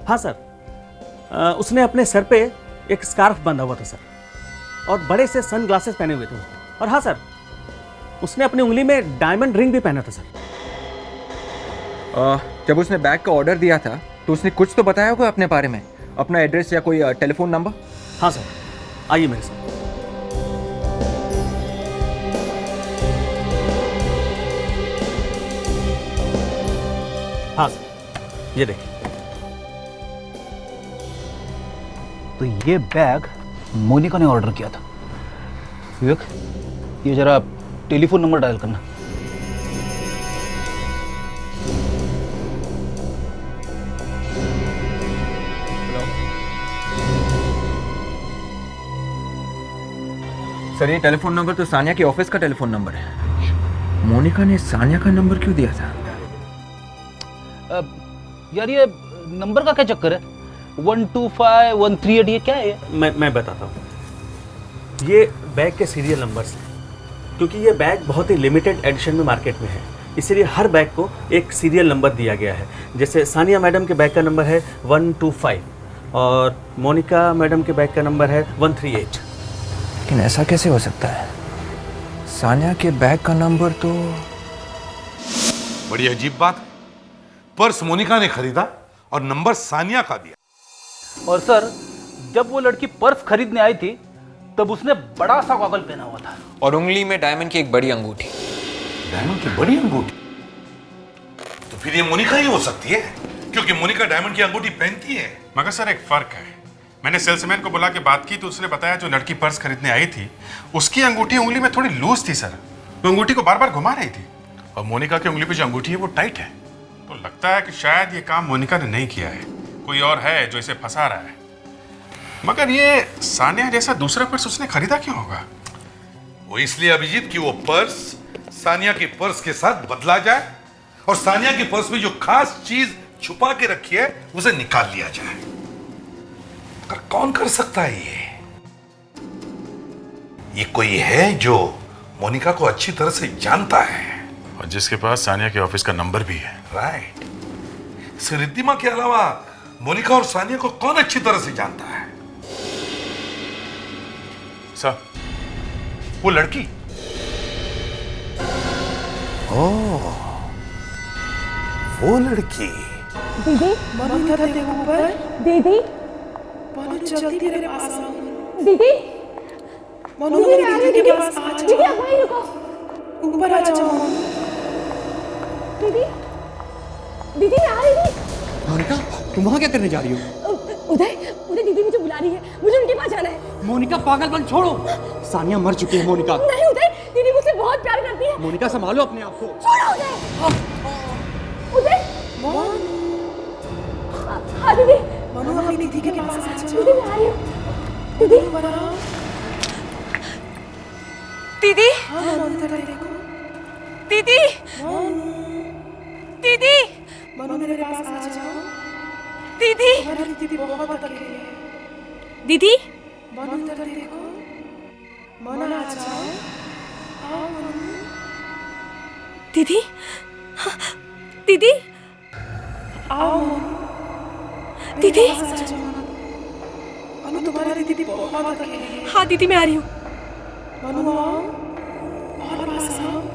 हाँ सर, उसने अपने सर पे एक स्कार्फ बांधा हुआ था सर, और बड़े से सन ग्लासेस पहने हुए थे उसने। और हाँ सर, उसने अपनी उंगली में डायमंड रिंग भी पहना था सर। जब उसने बैग का ऑर्डर दिया था तो उसने कुछ तो बताया होगा अपने बारे में, अपना एड्रेस या कोई टेलीफोन नंबर? हाँ सर, आइए मेरे साथ। हाँ सर, ये देखिए। तो ये बैग मोनिका ने ऑर्डर किया था। विवेक, ये जरा टेलीफोन नंबर डायल करना। सर ये टेलीफोन नंबर तो सानिया के ऑफिस का टेलीफोन नंबर है। मोनिका ने सानिया का नंबर क्यों दिया था? यार ये नंबर का क्या चक्कर है? 125138 ये क्या है? मैं बताता हूँ। ये बैग के सीरियल नंबर्स हैं, क्योंकि ये बैग बहुत ही लिमिटेड एडिशन में मार्केट में है, इसीलिए हर बैग को एक सीरियल नंबर दिया गया है। जैसे सानिया मैडम के बैग का नंबर है 125 और मोनिका मैडम के बैग का नंबर है 138। लेकिन ऐसा कैसे हो सकता है? सानिया के बैग का नंबर तो... बड़ी अजीब बात है। पर्स मोनिका ने खरीदा और नंबर सानिया का दिया। और सर, जब वो लड़की पर्स खरीदने आई थी तब उसने बड़ा सा गॉगल पहना हुआ था और उंगली में डायमंड की एक बड़ी अंगूठी। डायमंड की बड़ी अंगूठी? तो फिर ये मोनिका ही हो सकती है, क्योंकि मोनिका डायमंड की अंगूठी पहनती है। मगर सर एक फर्क है। मैंने सेल्समैन को बुला के बात की तो उसने बताया जो लड़की पर्स खरीदने आई थी उसकी अंगूठी उंगली में थोड़ी लूज थी सर, वो अंगूठी को बार बार घुमा रही थी। और मोनिका की उंगली पे जो अंगूठी है वो टाइट है। तो लगता है कि शायद ये काम मोनिका ने नहीं किया है, कोई और है जो इसे फंसा रहा है। मगर ये सानिया जैसा दूसरा पर्स उसने खरीदा क्यों होगा? वो इसलिए अभिजीत कि वो पर्स सानिया के पर्स के साथ बदला जाए और सानिया के पर्स में जो खास चीज छुपा के रखी है उसे निकाल लिया जाए। मगर कौन कर सकता है ये कोई है जो मोनिका को अच्छी तरह से जानता है और जिसके पास सानिया के ऑफिस का नंबर भी है। राइट। इस रिद्धिमा के अलावा मोनिका और सानिया को कौन अच्छी तरह से जानता है? सर, वो लड़की। ओह, वो लड़की। दीदी, मनु इधर देखो ऊपर। दीदी, मनु जल्दी मेरे पास आओ। दीदी, मनु मेरी दीदी के पास आ जाओ। दीदी आप वहीं रुको। ऊपर आ जाओ। दीदी, दीदी मैं आ रही थी। मोनिका, तुम वहाँ क्या करने जा रही हो? उदय, दीदी मुझे बुला रही है, मुझे उनके पास जाना है। मोनिका पागलपन छोड़ो, सानिया मर चुकी है। मोनिका नहीं उदय, दीदी मुझसे बहुत प्यार करती है। मोनिका संभालो अपने आप को। छोड़ो उदय। हाँ दीदी, मनु अपनी दीदी के पास आ जाओ। दीदी मैं आ रही हूँ। दीदी, दीदी, दीदी, दीदी, मनु मेरे पास आ जाओ। दीदी, हमारी दीदी बहुत अकेली है। दीदी, मनु इधर देखो। मनु आ जाओ। आओ मनु। दीदी, दीदी, आओ मनु। दीदी, मनु तुम्हारी दीदी बहुत अकेली है। हाँ दीदी मैं आ रही हूँ। मनु आओ और पास आओ।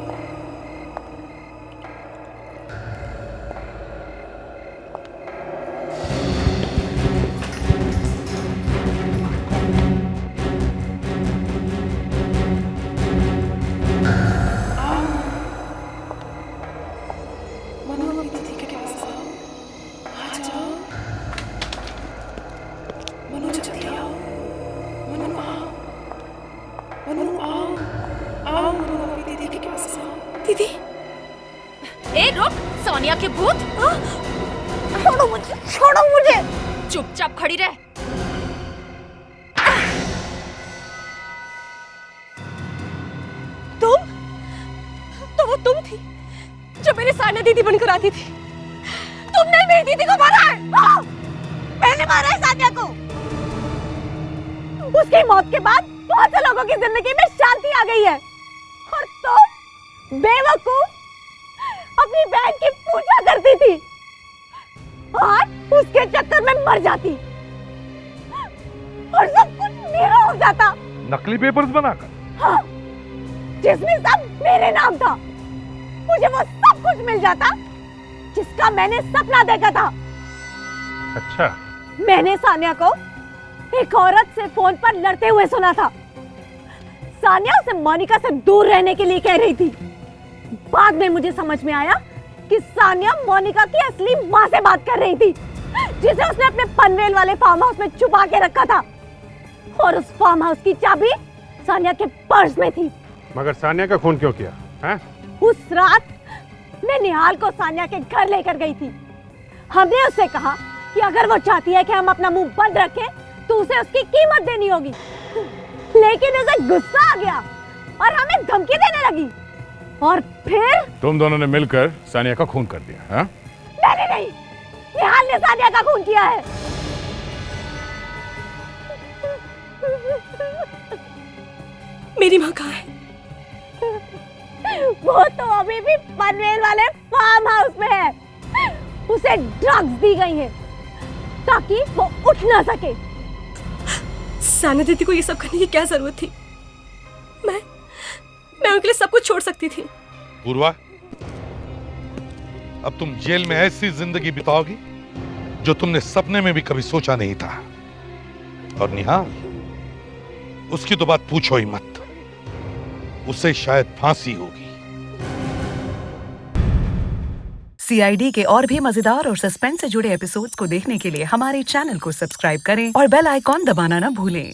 दीदी, ए रुक, सोनिया के भूत। छोड़ो मुझे, छोड़ो मुझे। चुपचाप खड़ी रह। वो तुम थी जो मेरी सानिया दीदी बनकर आती थी। तुमने मेरी दीदी को मारा है। मैंने मारा है सानिया को। उसकी मौत के बाद बहुत से लोगों की जिंदगी में शांति आ गई है और तुम बेवकूफ अपनी बहन की पूजा करती थी और उसके चक्कर में मर जाती और सब कुछ मेरा हो जाता। नकली पेपर्स बनाकर? हाँ, जिसमें सब मेरे नाम था। मुझे वो सब कुछ मिल जाता जिसका मैंने सपना देखा था। अच्छा, मैंने सानिया को एक औरत से फोन पर लड़ते हुए सुना था। सानिया उसे मोनिका से दूर रहने के लिए कह रही थी। बाद में मुझे समझ में आया कि सानिया मोनिका की असली माँ से बात कर रही थी, जिसे उसने अपने पनवेल वाले फार्म हाउस में छुपा के रखा था। और उस फार्म हाउस की चाबी सानिया के पर्स में थी। मगर सानिया का खून क्यों किया? हैं? उस रात मैं निहाल को सानिया के घर लेकर गई थी। हमने उससे कहा कि अगर वो चाहती है कि हम अपना मुंह बंद रखें तो उसे उसकी कीमत देनी होगी, लेकिन उसे गुस्सा आ गया और हमें धमकी देने लगी। और फिर तुम दोनों ने मिलकर सानिया का खून कर दिया? हाँ? मैंने नहीं, निहाल ने सानिया का खून किया है। मेरी माँ कहाँ है? वो तो अभी भी पनवेल वाले फार्म हाउस में है। उसे ड्रग्स दी गई है ताकि वो उठ ना सके। सानिया दीदी को ये सब करने की क्या जरूरत थी? मैं उनके लिए सब कुछ छोड़ सकती थी। पूर्वा, अब तुम जेल में ऐसी जिंदगी बिताओगी जो तुमने सपने में भी कभी सोचा नहीं था। और निहाल, उसकी तो बात पूछो ही मत, उसे शायद फांसी होगी। CID के और भी मजेदार और सस्पेंस से जुड़े एपिसोड्स को देखने के लिए हमारे चैनल को सब्सक्राइब करें और बेल आइकॉन दबाना ना भूलें।